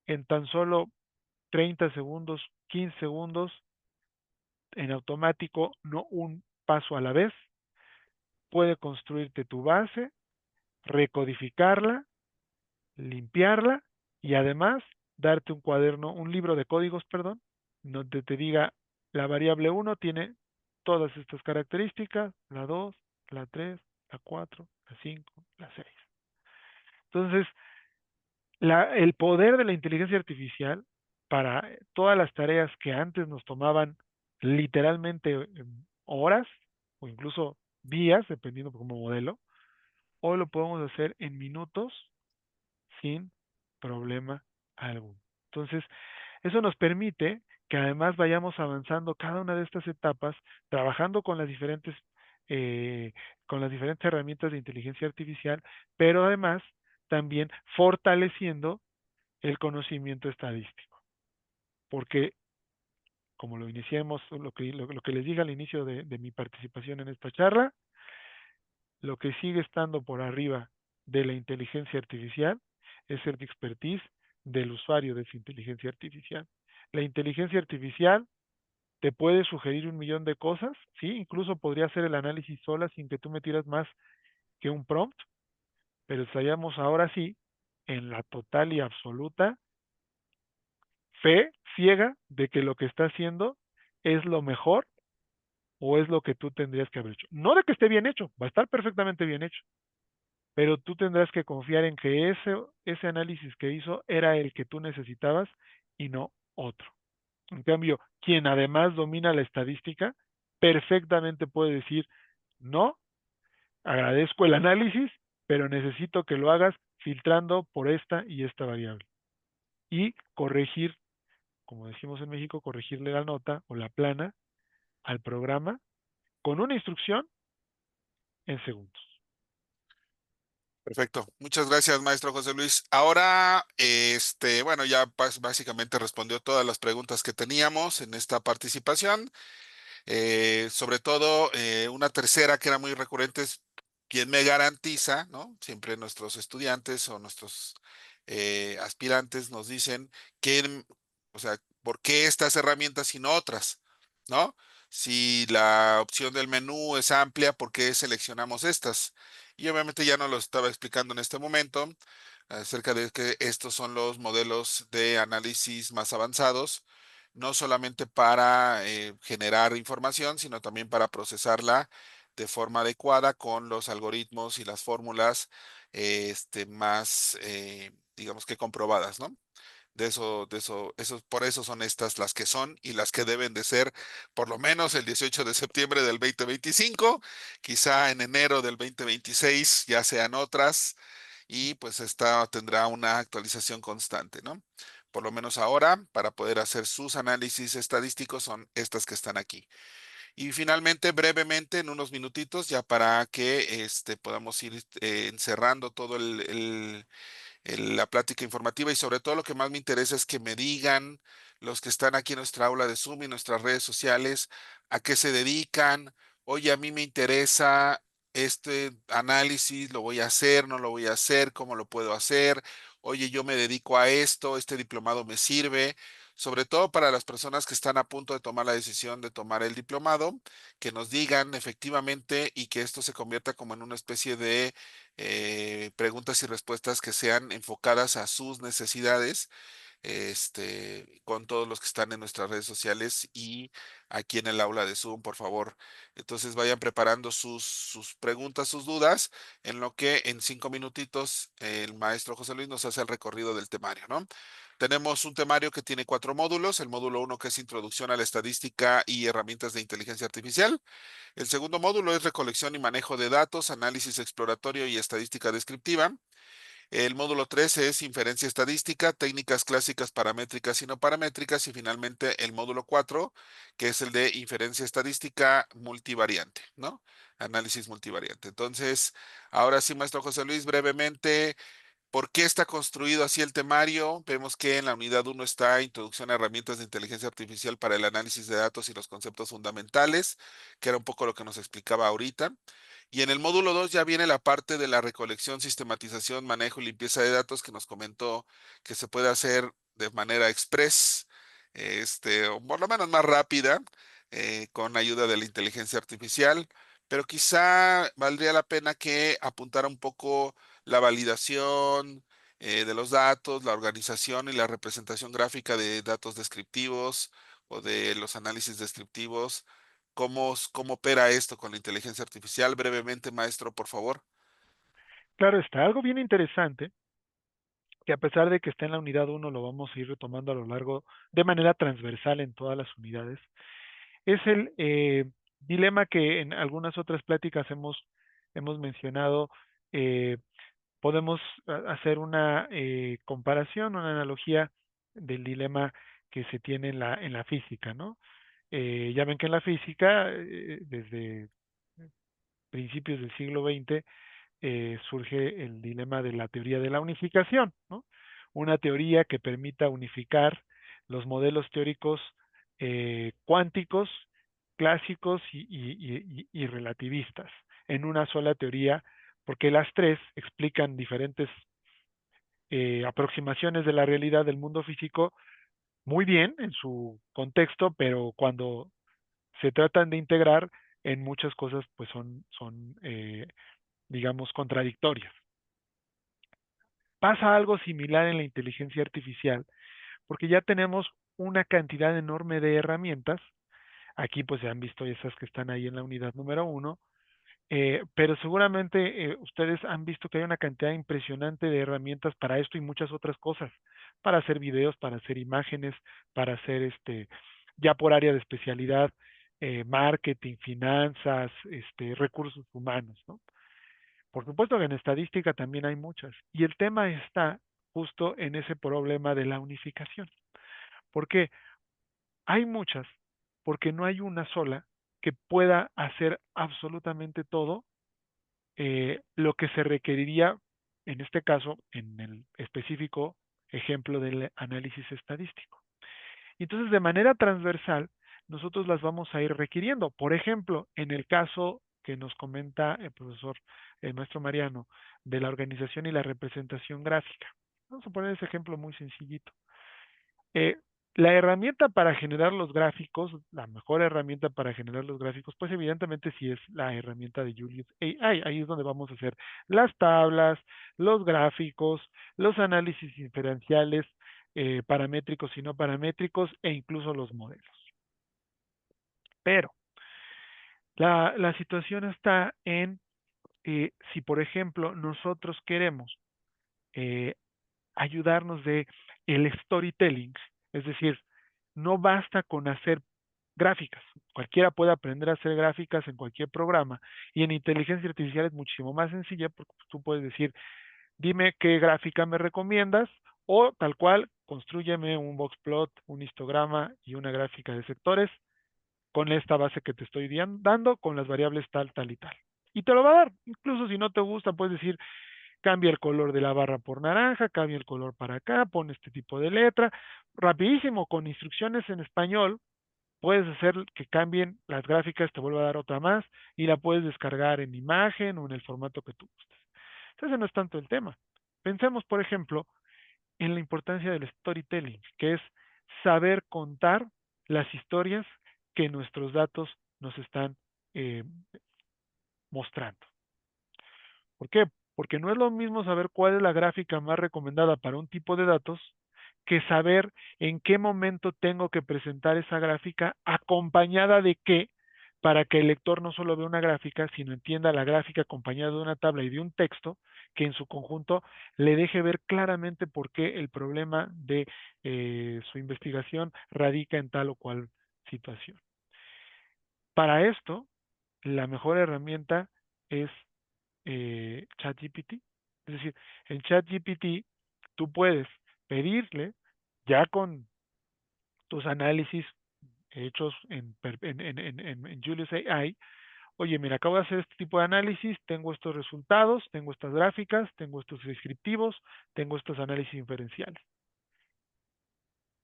en tan solo 30 segundos, 15 segundos, en automático, no un paso a la vez, puede construirte tu base, recodificarla, limpiarla y además darte un cuaderno, un libro de códigos, perdón, donde te diga la variable uno tiene todas estas características, la 2, la 3, la 4, la 5, la 6. Entonces, el poder de la inteligencia artificial para todas las tareas que antes nos tomaban literalmente horas o incluso días, dependiendo como modelo, hoy lo podemos hacer en minutos sin problema alguno. Entonces, eso nos permite que además vayamos avanzando cada una de estas etapas, trabajando eh, con las diferentes herramientas de inteligencia artificial, pero además también fortaleciendo el conocimiento estadístico. Porque, como lo iniciamos, lo que les dije al inicio de mi participación en esta charla, lo que sigue estando por arriba de la inteligencia artificial es el expertise del usuario de esa inteligencia artificial. La inteligencia artificial te puede sugerir un millón de cosas, sí, incluso podría hacer el análisis sola sin que tú metieras más que un prompt, pero estaríamos ahora sí en la total y absoluta fe ciega de que lo que está haciendo es lo mejor o es lo que tú tendrías que haber hecho. No de que esté bien hecho, va a estar perfectamente bien hecho, pero tú tendrás que confiar en que ese análisis que hizo era el que tú necesitabas y no otro. En cambio, quien además domina la estadística, perfectamente puede decir, no, agradezco el análisis, pero necesito que lo hagas filtrando por esta y esta variable. Y corregir, como decimos en México, corregirle la nota o la plana al programa con una instrucción en segundos. Perfecto. Muchas gracias, maestro José Luis. Ahora, bueno, ya básicamente respondió todas las preguntas que teníamos en esta participación. Sobre todo, una tercera que era muy recurrente es quién me garantiza, ¿no? Siempre nuestros estudiantes o nuestros aspirantes nos dicen quién, o sea, ¿por qué estas herramientas y no otras? ¿No? Si la opción del menú es amplia, ¿por qué seleccionamos estas? Y obviamente ya no lo estaba explicando en este momento acerca de que estos son los modelos de análisis más avanzados no solamente para generar información, sino también para procesarla de forma adecuada con los algoritmos y las fórmulas más, digamos que comprobadas, ¿no? Por eso son estas las que son y las que deben de ser por lo menos el 18 de septiembre del 2025, quizá en enero del 2026 ya sean otras y pues esta tendrá una actualización constante, ¿no? Por lo menos ahora, para poder hacer sus análisis estadísticos son estas que están aquí. Y finalmente, brevemente, en unos minutitos, ya para que podamos ir encerrando todo la plática informativa y sobre todo lo que más me interesa es que me digan los que están aquí en nuestra aula de Zoom y nuestras redes sociales a qué se dedican. Oye, a mí me interesa este análisis, lo voy a hacer, no lo voy a hacer, cómo lo puedo hacer. Oye, yo me dedico a esto, este diplomado me sirve. sobre todo para las personas que están a punto de tomar la decisión de tomar el diplomado, que nos digan efectivamente y que esto se convierta como en una especie de preguntas y respuestas que sean enfocadas a sus necesidades, con todos los que están en nuestras redes sociales y aquí en el aula de Zoom, por favor. Entonces vayan preparando sus preguntas, sus dudas, en lo que en 5 minutitos el maestro José Luis nos hace el recorrido del temario, ¿no? Tenemos un temario que tiene 4 módulos. El módulo 1 que es Introducción a la Estadística y Herramientas de Inteligencia Artificial. El segundo módulo es Recolección y Manejo de Datos, Análisis Exploratorio y Estadística Descriptiva. El módulo 3 es inferencia estadística, técnicas clásicas paramétricas y no paramétricas. Y finalmente el módulo 4, que es el de inferencia estadística multivariante, ¿no? Análisis multivariante. Entonces, ahora sí, maestro José Luis, brevemente, ¿por qué está construido así el temario? Vemos que en la unidad 1 está Introducción a herramientas de inteligencia artificial para el análisis de datos y los conceptos fundamentales, que era un poco lo que nos explicaba ahorita. Y en el módulo 2 ya viene la parte de la recolección, sistematización, manejo y limpieza de datos que nos comentó que se puede hacer de manera express, o por lo menos más rápida, con ayuda de la inteligencia artificial. Pero quizá valdría la pena que apuntara un poco la validación de los datos, la organización y la representación gráfica de datos descriptivos o de los análisis descriptivos. ¿Cómo opera esto con la inteligencia artificial? Brevemente, maestro, por favor. Claro está, algo bien interesante, que a pesar de que está en la unidad uno lo vamos a ir retomando a lo largo, de manera transversal en todas las unidades, es el dilema que en algunas otras pláticas hemos mencionado. eh, Podemos hacer una comparación, una analogía del dilema que se tiene en la física, ¿no? Ya ven que en la física, desde principios del siglo XX, surge el dilema de la teoría de la unificación, ¿no? Una teoría que permita unificar los modelos teóricos cuánticos, clásicos y relativistas en una sola teoría, porque las tres explican diferentes aproximaciones de la realidad del mundo físico muy bien en su contexto, pero cuando se tratan de integrar en muchas cosas, pues son digamos, contradictorias. Pasa algo similar en la inteligencia artificial, porque ya tenemos una cantidad enorme de herramientas. Aquí pues se han visto esas que están ahí en la unidad número uno, pero seguramente ustedes han visto que hay una cantidad impresionante de herramientas para esto y muchas otras cosas, para hacer videos, para hacer imágenes, para hacer ya por área de especialidad, marketing, finanzas, recursos humanos, ¿no? Por supuesto que en estadística también hay muchas. Y el tema está justo en ese problema de la unificación. ¿Por qué? Hay muchas, porque no hay una sola que pueda hacer absolutamente todo lo que se requeriría, en este caso, en el específico ejemplo del análisis estadístico. Entonces, de manera transversal, nosotros las vamos a ir requiriendo. Por ejemplo, en el caso que nos comenta el profesor, el maestro Mariano, de la organización y la representación gráfica. Vamos a poner ese ejemplo muy sencillito. Eh, la herramienta para generar los gráficos, la mejor herramienta para generar los gráficos, pues evidentemente sí es la herramienta de Julius AI. Ahí es donde vamos a hacer las tablas, los gráficos, los análisis inferenciales, paramétricos y no paramétricos, e incluso los modelos. Pero la situación está en si, por ejemplo, nosotros queremos eh, ayudarnos de el storytelling, es decir, no basta con hacer gráficas. Cualquiera puede aprender a hacer gráficas en cualquier programa y en inteligencia artificial es muchísimo más sencilla porque tú puedes decir, dime qué gráfica me recomiendas o tal cual, construyeme un boxplot, un histograma y una gráfica de sectores con esta base que te estoy dando, con las variables tal, tal y tal. Y te lo va a dar. Incluso si no te gusta, puedes decir, cambia el color de la barra por naranja, cambia el color para acá, pon este tipo de letra. Rapidísimo, con instrucciones en español, puedes hacer que cambien las gráficas, te vuelva a dar otra más y la puedes descargar en imagen o en el formato que tú gustes. Entonces no es tanto el tema. Pensemos, por ejemplo, en la importancia del storytelling, que es saber contar las historias que nuestros datos nos están eh, mostrando. ¿Por qué? Porque no es lo mismo saber cuál es la gráfica más recomendada para un tipo de datos que saber en qué momento tengo que presentar esa gráfica acompañada de qué, para que el lector no solo vea una gráfica, sino entienda la gráfica acompañada de una tabla y de un texto que en su conjunto le deje ver claramente por qué el problema de su investigación radica en tal o cual situación. Para esto, la mejor herramienta es ChatGPT. Es decir, en ChatGPT tú puedes pedirle, ya con tus análisis hechos en Julius AI, oye, mira, acabo de hacer este tipo de análisis, tengo estos resultados, tengo estas gráficas, tengo estos descriptivos, tengo estos análisis inferenciales.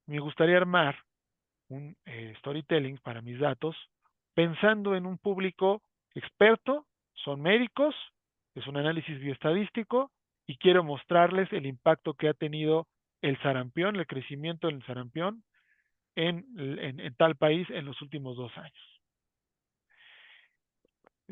Me gustaría armar un storytelling para mis datos pensando en un público experto, son médicos, es un análisis bioestadístico y quiero mostrarles el impacto que ha tenido el sarampión, el crecimiento del sarampión en tal país en los últimos 2 años.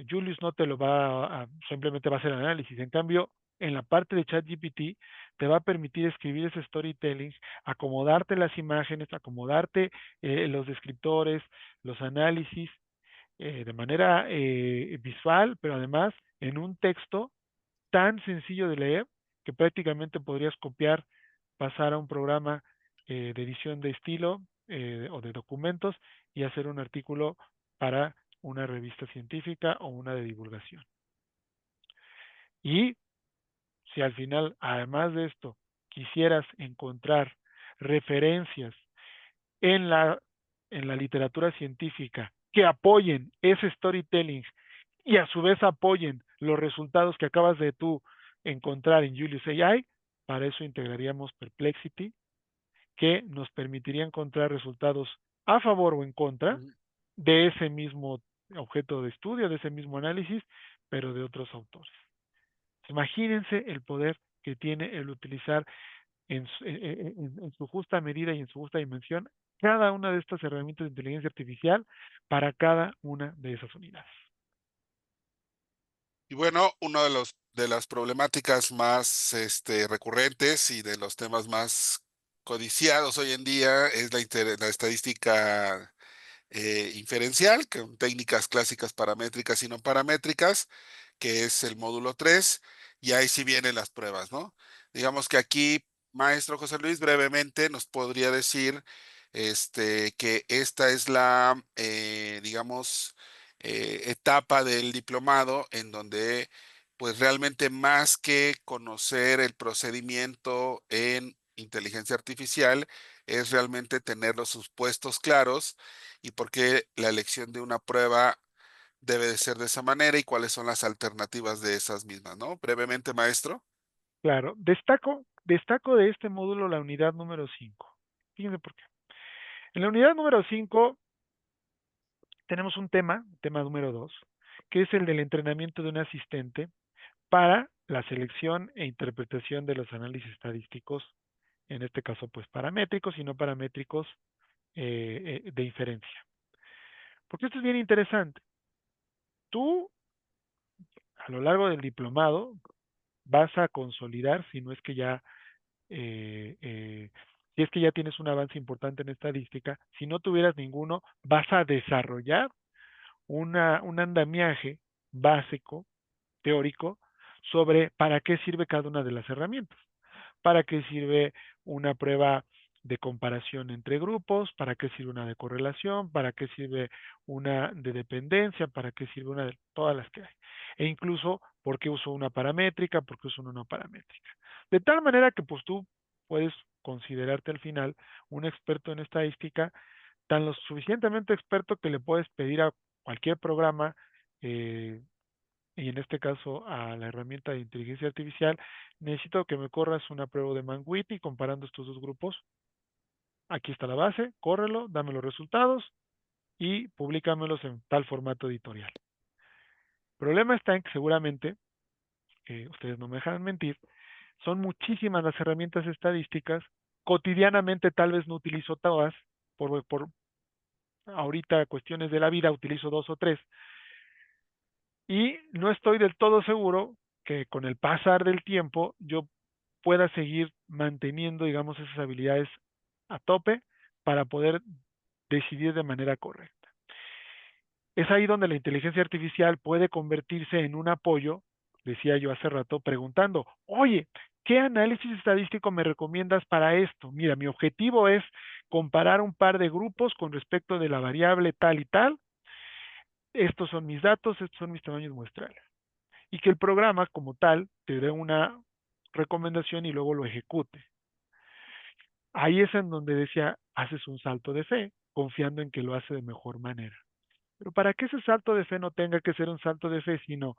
Julius no te lo va a, simplemente va a hacer análisis. En cambio, en la parte de ChatGPT te va a permitir escribir ese storytelling, acomodarte las imágenes, acomodarte los descriptores, los análisis de manera visual, pero además en un texto tan sencillo de leer que prácticamente podrías copiar, pasar a un programa de edición de estilo o de documentos y hacer un artículo para una revista científica o una de divulgación. Y si al final, además de esto, quisieras encontrar referencias en la literatura científica que apoyen ese storytelling y a su vez apoyen los resultados que acabas de tú encontrar en Julius AI, para eso integraríamos Perplexity, que nos permitiría encontrar resultados a favor o en contra de ese mismo objeto de estudio, de ese mismo análisis, pero de otros autores. Imagínense el poder que tiene el utilizar en su justa medida y en su justa dimensión cada una de estas herramientas de inteligencia artificial para cada una de esas unidades. Y bueno, uno de las problemáticas más recurrentes y de los temas más codiciados hoy en día es la estadística inferencial, con técnicas clásicas paramétricas y no paramétricas, que es el módulo 3 y ahí sí vienen las pruebas, ¿no? Digamos que aquí, maestro José Luis, brevemente nos podría decir que esta es la, digamos, etapa del diplomado en donde, pues realmente más que conocer el procedimiento en inteligencia artificial, es realmente tener los supuestos claros y por qué la elección de una prueba debe de ser de esa manera y cuáles son las alternativas de esas mismas, ¿no? Brevemente, maestro. Claro, destaco de este módulo la unidad número 5. Fíjense por qué. En la unidad número 5 tenemos un tema número 2, que es el del entrenamiento de un asistente para la selección e interpretación de los análisis estadísticos, en este caso pues paramétricos y no paramétricos de inferencia. Porque esto es bien interesante. Tú, a lo largo del diplomado, vas a consolidar, si no es que ya, eh, eh, si es que ya tienes un avance importante en estadística, si no tuvieras ninguno, vas a desarrollar un andamiaje básico, teórico, sobre para qué sirve cada una de las herramientas. ¿Para qué sirve una prueba de comparación entre grupos? ¿Para qué sirve una de correlación? ¿Para qué sirve una de dependencia? ¿Para qué sirve una de todas las que hay? E incluso, ¿por qué uso una paramétrica? ¿Por qué uso una no paramétrica? De tal manera que pues tú puedes considerarte al final un experto en estadística, tan lo suficientemente experto que le puedes pedir a cualquier programa eh, y en este caso a la herramienta de inteligencia artificial, necesito que me corras una prueba de Mann-Whitney comparando estos dos grupos. Aquí está la base, córrelo, dame los resultados y publícamelos en tal formato editorial. El problema está en que seguramente, ustedes no me dejan mentir, son muchísimas las herramientas estadísticas cotidianamente tal vez no utilizo todas, por ahorita cuestiones de la vida utilizo 2 o 3, y no estoy del todo seguro que con el pasar del tiempo yo pueda seguir manteniendo, digamos, esas habilidades a tope para poder decidir de manera correcta. Es ahí donde la inteligencia artificial puede convertirse en un apoyo, decía yo hace rato, preguntando, oye, ¿qué análisis estadístico me recomiendas para esto? Mira, mi objetivo es comparar un par de grupos con respecto de la variable tal y tal. Estos son mis datos, estos son mis tamaños muestrales. Y que el programa como tal te dé una recomendación y luego lo ejecute. Ahí es en donde decía, haces un salto de fe, confiando en que lo hace de mejor manera. Pero para que ese salto de fe no tenga que ser un salto de fe, sino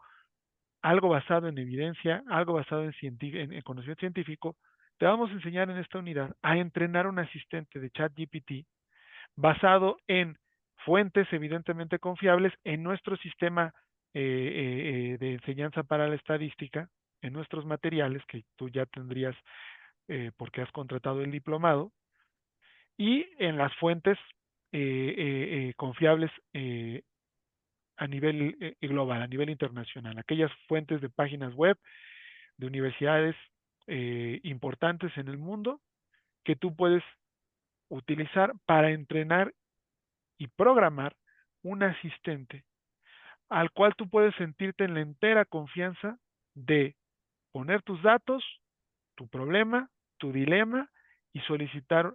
algo basado en evidencia, algo basado en conocimiento científico, te vamos a enseñar en esta unidad a entrenar un asistente de ChatGPT basado en fuentes evidentemente confiables en nuestro sistema de enseñanza para la estadística, en nuestros materiales que tú ya tendrías porque has contratado el diplomado, y en las fuentes confiables a nivel global, a nivel internacional, aquellas fuentes de páginas web de universidades importantes en el mundo que tú puedes utilizar para entrenar y programar un asistente al cual tú puedes sentirte en la entera confianza de poner tus datos, tu problema, tu dilema y solicitar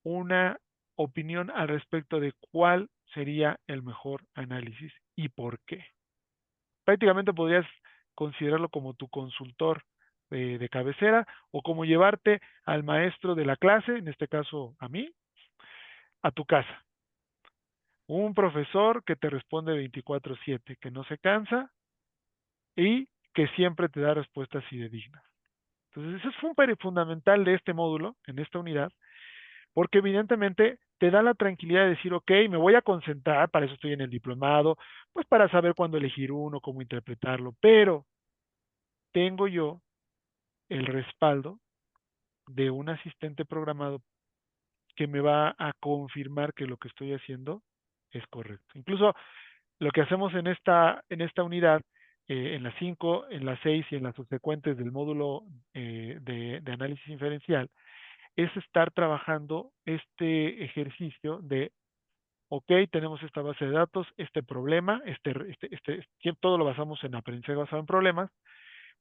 una opinión al respecto de cuál sería el mejor análisis y por qué. Prácticamente podrías considerarlo como tu consultor de cabecera o como llevarte al maestro de la clase, en este caso a mí, a tu casa. Un profesor que te responde 24/7, que no se cansa y que siempre te da respuestas fidedignas. Entonces, eso es un fundamental de este módulo, en esta unidad, porque evidentemente te da la tranquilidad de decir, ok, me voy a concentrar, para eso estoy en el diplomado, pues para saber cuándo elegir uno, cómo interpretarlo, pero tengo yo el respaldo de un asistente programado que me va a confirmar que lo que estoy haciendo es correcto. Incluso lo que hacemos en esta unidad, en las 5, en las 6 y en las subsecuentes del módulo de análisis inferencial, es estar trabajando este ejercicio de, ok, tenemos esta base de datos, este problema, todo lo basamos en aprendizaje basado en problemas.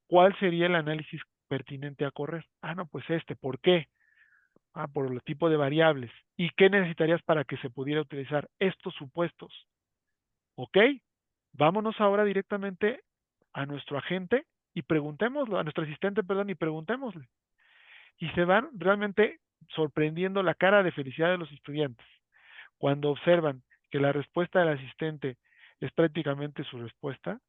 ¿Cuál sería el análisis pertinente a correr? Ah, no, pues ¿por qué? Ah, por el tipo de variables. ¿Y qué necesitarías para que se pudiera utilizar estos supuestos? Ok, vámonos ahora directamente a nuestro agente y preguntémoslo, a nuestro asistente, perdón, y preguntémosle. Y se van realmente sorprendiendo la cara de felicidad de los estudiantes cuando observan que la respuesta del asistente es prácticamente su respuesta,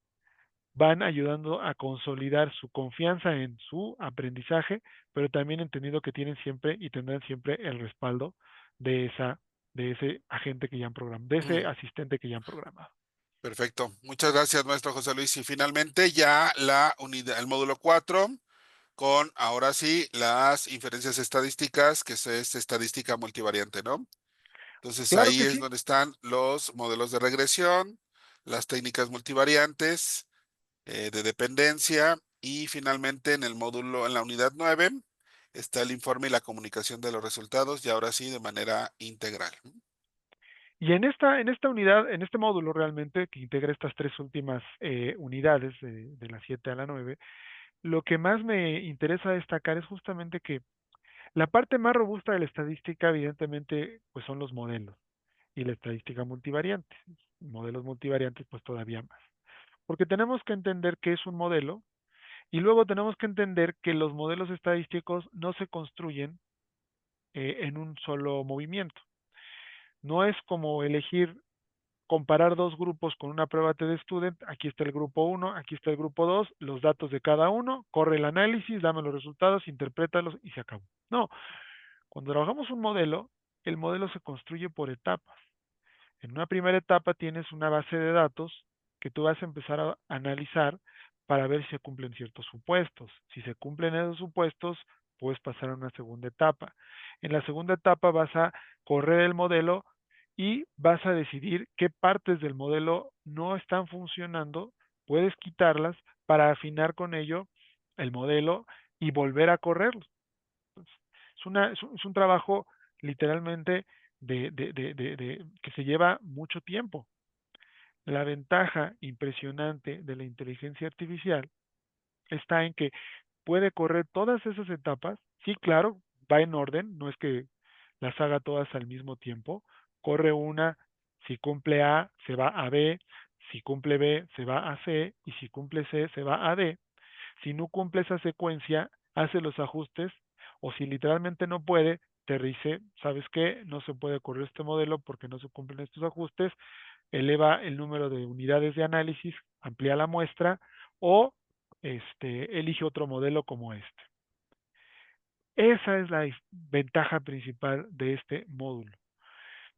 van ayudando a consolidar su confianza en su aprendizaje, pero también entendiendo que tienen siempre y tendrán siempre el respaldo de de ese agente que ya han programado, de ese asistente que ya han programado. Perfecto. Muchas gracias, maestro José Luis. Y finalmente ya la unidad, el módulo 4, con ahora sí las inferencias estadísticas, que es estadística multivariante, ¿no? Entonces Claro ahí que es sí. donde están los modelos de regresión, las técnicas multivariantes, de dependencia y finalmente en el módulo, en la unidad 9, está el informe y la comunicación de los resultados y ahora sí de manera integral. Y en esta unidad, en este módulo realmente, que integra estas tres últimas unidades, de la 7 a la 9, lo que más me interesa destacar es justamente que la parte más robusta de la estadística, evidentemente, pues son los modelos y la estadística multivariante. Modelos multivariantes, pues todavía más. Porque tenemos que entender qué es un modelo y luego tenemos que entender que los modelos estadísticos no se construyen en un solo movimiento. No es como elegir comparar dos grupos con una prueba TD Student, aquí está el grupo 1, aquí está el grupo 2, los datos de cada uno, corre el análisis, dame los resultados, interprétalos y se acabó. No, cuando trabajamos un modelo, el modelo se construye por etapas. En una primera etapa tienes una base de datos que tú vas a empezar a analizar para ver si se cumplen ciertos supuestos. Si se cumplen esos supuestos, puedes pasar a una segunda etapa. En la segunda etapa vas a correr el modelo y vas a decidir qué partes del modelo no están funcionando, puedes quitarlas para afinar con ello el modelo y volver a correrlo. Entonces, es un trabajo literalmente que se lleva mucho tiempo. La ventaja impresionante de la inteligencia artificial está en que puede correr todas esas etapas. Sí, claro, va en orden, no es que las haga todas al mismo tiempo. Corre una, si cumple A, se va a B, si cumple B, se va a C, y si cumple C, se va a D. Si no cumple esa secuencia, hace los ajustes, o si literalmente no puede, te dice, ¿sabes qué? No se puede correr este modelo porque no se cumplen estos ajustes, eleva el número de unidades de análisis, amplía la muestra o elige otro modelo como este. Esa es la ventaja principal de este módulo.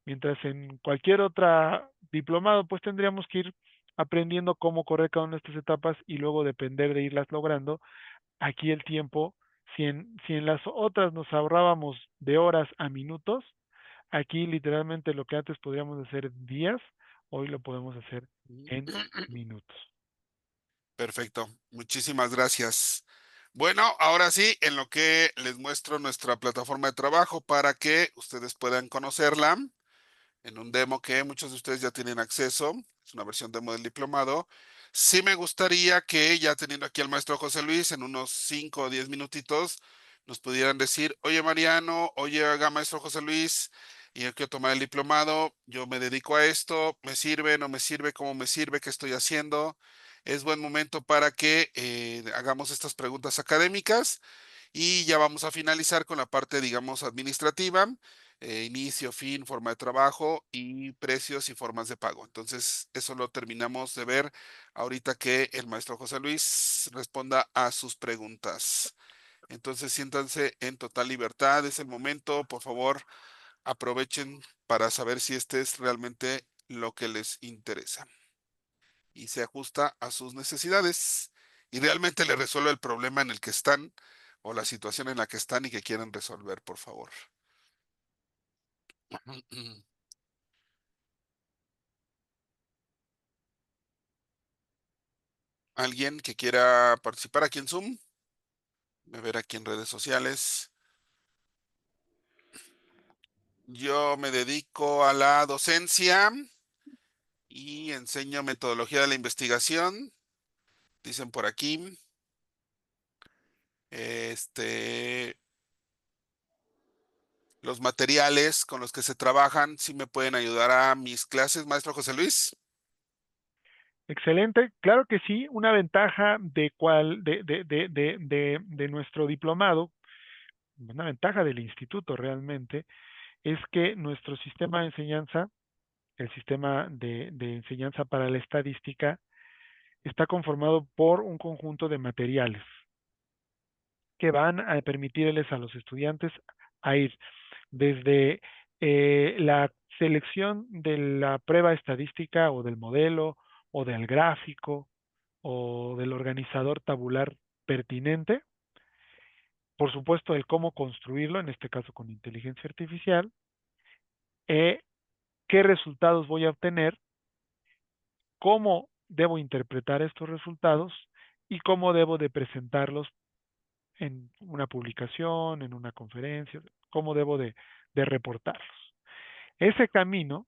Mientras en cualquier otra diplomado, pues tendríamos que ir aprendiendo cómo correr cada una de estas etapas y luego depender de irlas logrando. Aquí el tiempo, si en las otras nos ahorrábamos de horas a minutos, aquí literalmente lo que antes podríamos hacer en días, hoy lo podemos hacer en minutos. Perfecto, muchísimas gracias. Bueno, ahora sí, en lo que les muestro nuestra plataforma de trabajo para que ustedes puedan conocerla en un demo que muchos de ustedes ya tienen acceso, es una versión demo del diplomado. Sí me gustaría que ya teniendo aquí al maestro José Luis, en unos 5 o 10 minutitos, nos pudieran decir, oye Mariano, oye haga maestro José Luis, y yo quiero tomar el diplomado, yo me dedico a esto, ¿me sirve, no me sirve, cómo me sirve, qué estoy haciendo? Es buen momento para que hagamos estas preguntas académicas y ya vamos a finalizar con la parte, digamos, administrativa, inicio, fin, forma de trabajo y precios y formas de pago. Entonces, eso lo terminamos de ver ahorita que el maestro José Luis responda a sus preguntas. Entonces, siéntanse en total libertad, es el momento, por favor, aprovechen para saber si este es realmente lo que les interesa y se ajusta a sus necesidades y realmente le resuelve el problema en el que están o la situación en la que están y que quieren resolver, por favor. ¿Alguien que quiera participar aquí en Zoom? Me ver aquí en redes sociales. Yo me dedico a la docencia y enseño metodología de la investigación. Dicen por aquí. Los materiales con los que se trabajan, ¿sí me pueden ayudar a mis clases, maestro José Luis? Excelente, claro que sí, una ventaja de nuestro diplomado, una ventaja del instituto realmente, es que nuestro sistema de enseñanza, el sistema de enseñanza para la estadística, está conformado por un conjunto de materiales que van a permitirles a los estudiantes a ir desde la selección de la prueba estadística o del modelo o del gráfico o del organizador tabular pertinente, por supuesto el cómo construirlo, en este caso con inteligencia artificial, qué resultados voy a obtener, cómo debo interpretar estos resultados y cómo debo de presentarlos en una publicación, en una conferencia, cómo debo de reportarlos. Ese camino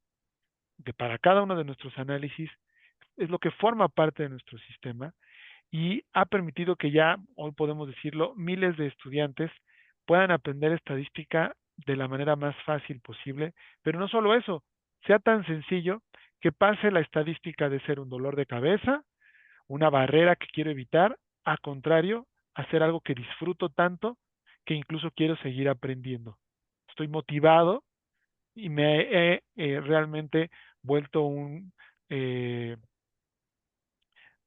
de para cada uno de nuestros análisis es lo que forma parte de nuestro sistema y ha permitido que ya, hoy podemos decirlo, miles de estudiantes puedan aprender estadística de la manera más fácil posible, pero no solo eso, sea tan sencillo que pase la estadística de ser un dolor de cabeza, una barrera que quiero evitar, a contrario, hacer algo que disfruto tanto que incluso quiero seguir aprendiendo. Estoy motivado y me he realmente vuelto eh,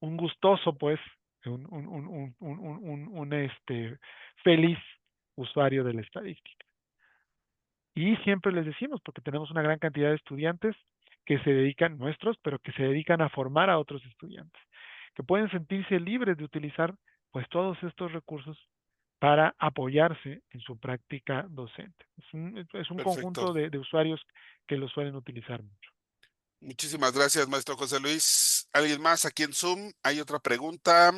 un gustoso, pues, un feliz usuario de la estadística. Y siempre les decimos, porque tenemos una gran cantidad de estudiantes que se dedican, nuestros, pero que se dedican a formar a otros estudiantes, que pueden sentirse libres de utilizar pues todos estos recursos para apoyarse en su práctica docente. Es un Perfecto. conjunto de usuarios que lo suelen utilizar mucho. Muchísimas gracias, maestro José Luis. ¿Alguien más aquí en Zoom? ¿Hay otra pregunta?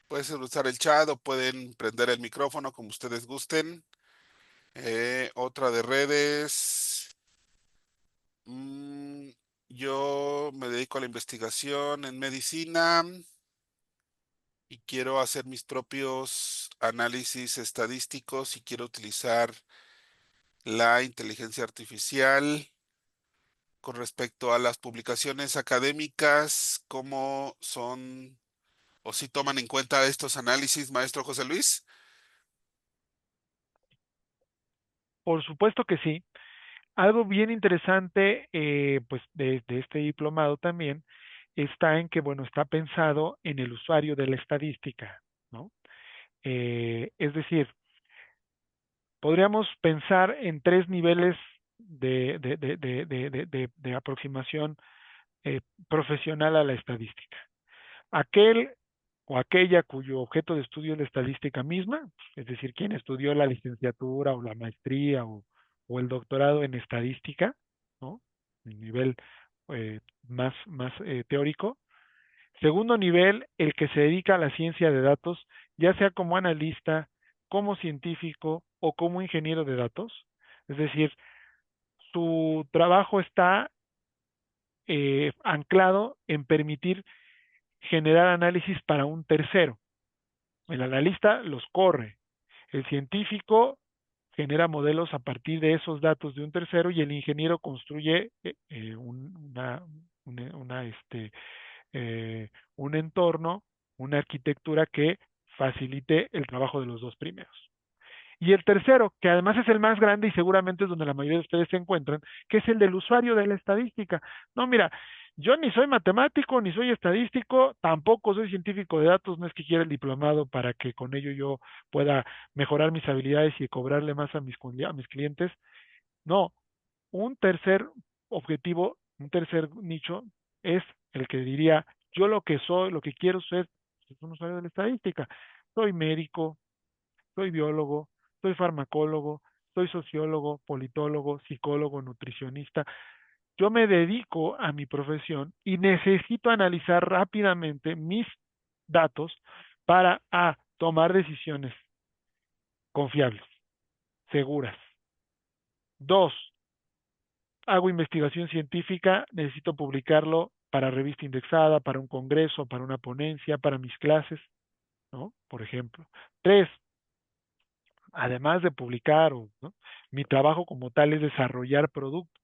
Pueden usar el chat o pueden prender el micrófono como ustedes gusten. Otra de redes. Mm, yo me dedico a la investigación en medicina y quiero hacer mis propios análisis estadísticos y quiero utilizar la inteligencia artificial con respecto a las publicaciones académicas, cómo son o si toman en cuenta estos análisis, maestro José Luis. Por supuesto que sí. Algo bien interesante, pues de este diplomado también, está en que, bueno, está pensado en el usuario de la estadística, ¿no? Es decir, podríamos pensar en tres niveles de aproximación eh, profesional a la estadística. Aquel o aquella cuyo objeto de estudio es la estadística misma, es decir, quien estudió la licenciatura o la maestría o el doctorado en estadística, ¿no? El nivel más teórico. Segundo nivel, el que se dedica a la ciencia de datos, ya sea como analista, como científico o como ingeniero de datos. Es decir, su trabajo está anclado en permitir generar análisis para un tercero. El analista los corre. El científico genera modelos a partir de esos datos de un tercero y el ingeniero construye una, un entorno, una arquitectura que facilite el trabajo de los dos primeros. Y el tercero, que además es el más grande y seguramente es donde la mayoría de ustedes se encuentran, que es el del usuario de la estadística. No, mira, yo ni soy matemático, ni soy estadístico, tampoco soy científico de datos, no es que quiera el diplomado para que con ello yo pueda mejorar mis habilidades y cobrarle más a mis clientes. No, un tercer objetivo, un tercer nicho es el que diría, yo lo que soy, lo que quiero ser, es un usuario de la estadística. Soy médico, soy biólogo, soy farmacólogo, soy sociólogo, politólogo, psicólogo, nutricionista. Yo me dedico a mi profesión y necesito analizar rápidamente mis datos para tomar decisiones confiables, seguras. Dos, hago investigación científica, necesito publicarlo para revista indexada, para un congreso, para una ponencia, para mis clases, ¿no? Por ejemplo. Tres, además de publicar, ¿no? Mi trabajo como tal es desarrollar productos.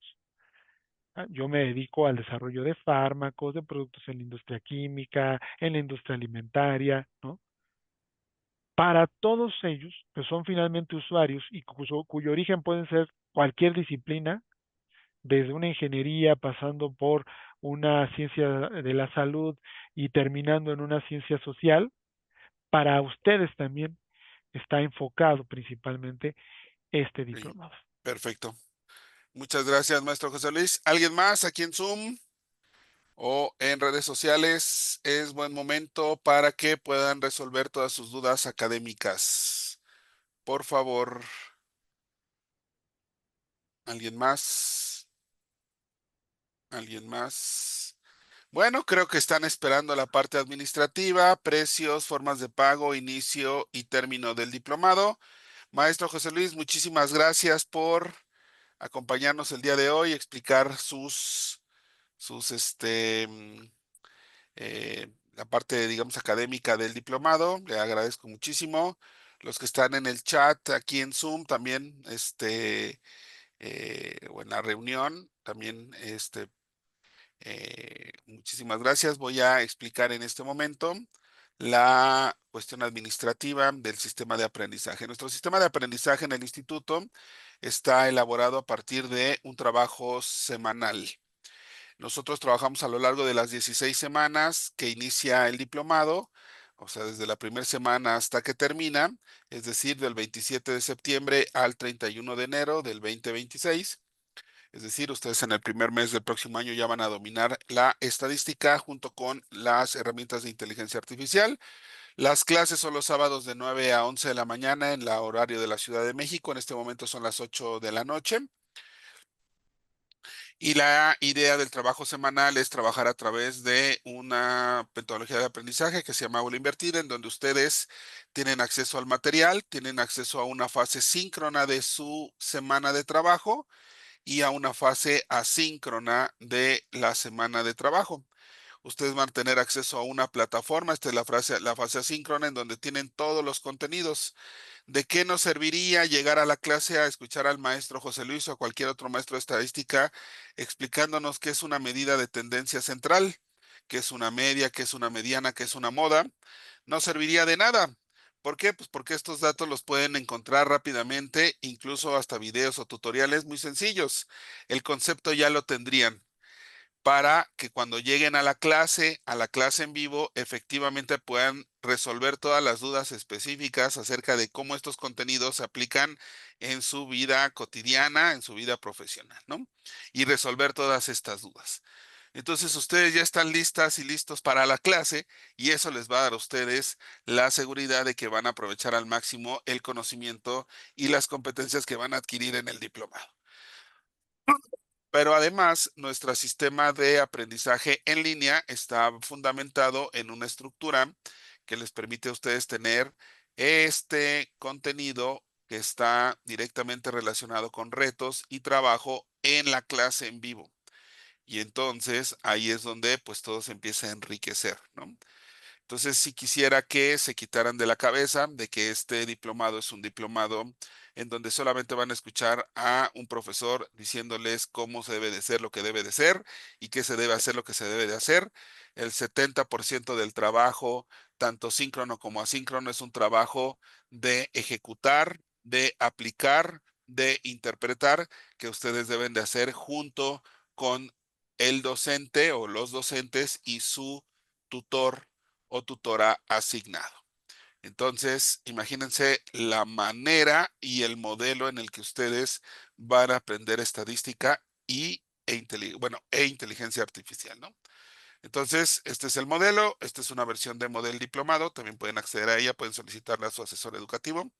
Yo me dedico al desarrollo de fármacos, de productos en la industria química, en la industria alimentaria, ¿no? Para todos ellos, que son finalmente usuarios y cuyo origen pueden ser cualquier disciplina, desde una ingeniería, pasando por una ciencia de la salud y terminando en una ciencia social, para ustedes también está enfocado principalmente este Sí, diplomado. perfecto. Muchas gracias, maestro José Luis. ¿Alguien más aquí en Zoom o en redes sociales? Es buen momento para que puedan resolver todas sus dudas académicas. Por favor, ¿alguien más? ¿Alguien más? Bueno, creo que están esperando la parte administrativa, precios, formas de pago, inicio y término del diplomado. Maestro José Luis, muchísimas gracias por acompañarnos el día de hoy, explicar la parte, digamos, académica del diplomado. Le agradezco muchísimo. Los que están en el chat aquí en Zoom también, o en la reunión, también, muchísimas gracias. Voy a explicar en este momento la cuestión administrativa del sistema de aprendizaje. Nuestro sistema de aprendizaje en el instituto está elaborado a partir de un trabajo semanal. Nosotros trabajamos a lo largo de las 16 semanas que inicia el diplomado, o sea, desde la primera semana hasta que termina, es decir, del 27 de septiembre al 31 de enero del 2026. Es decir, ustedes en el primer mes del próximo año ya van a dominar la estadística junto con las herramientas de inteligencia artificial. Las clases son los sábados de 9 a 11 de la mañana en la horario de la Ciudad de México. En este momento son las 8 de la noche. Y la idea del trabajo semanal es trabajar a través de una metodología de aprendizaje que se llama Aula Invertida, en donde ustedes tienen acceso al material, tienen acceso a una fase síncrona de su semana de trabajo y a una fase asíncrona de la semana de trabajo. Ustedes van a tener acceso a una plataforma, esta es la fase asíncrona, en donde tienen todos los contenidos. ¿De qué nos serviría llegar a la clase a escuchar al maestro José Luis o a cualquier otro maestro de estadística explicándonos qué es una medida de tendencia central, qué es una media, qué es una mediana, qué es una moda? No serviría de nada. ¿Por qué? Pues porque estos datos los pueden encontrar rápidamente, incluso hasta videos o tutoriales muy sencillos. El concepto ya lo tendrían para que cuando lleguen a la clase en vivo, efectivamente puedan resolver todas las dudas específicas acerca de cómo estos contenidos se aplican en su vida cotidiana, en su vida profesional, ¿no? Y resolver todas estas dudas. Entonces ustedes ya están listas y listos para la clase y eso les va a dar a ustedes la seguridad de que van a aprovechar al máximo el conocimiento y las competencias que van a adquirir en el diplomado. Pero además, nuestro sistema de aprendizaje en línea está fundamentado en una estructura que les permite a ustedes tener este contenido que está directamente relacionado con retos y trabajo en la clase en vivo. Y entonces ahí es donde pues todo se empieza a enriquecer, ¿no? Entonces, si quisiera que se quitaran de la cabeza de que este diplomado es un diplomado en donde solamente van a escuchar a un profesor diciéndoles cómo se debe de ser lo que debe de ser y qué se debe hacer lo que se debe de hacer. El 70% del trabajo, tanto síncrono como asíncrono, es un trabajo de ejecutar, de aplicar, de interpretar, que ustedes deben de hacer junto con el docente o los docentes y su tutor o tutora asignado. Entonces, imagínense la manera y el modelo en el que ustedes van a aprender estadística e inteligencia artificial, ¿no? Entonces, este es el modelo, esta es una versión de modelo diplomado, también pueden acceder a ella, pueden solicitarla a su asesor educativo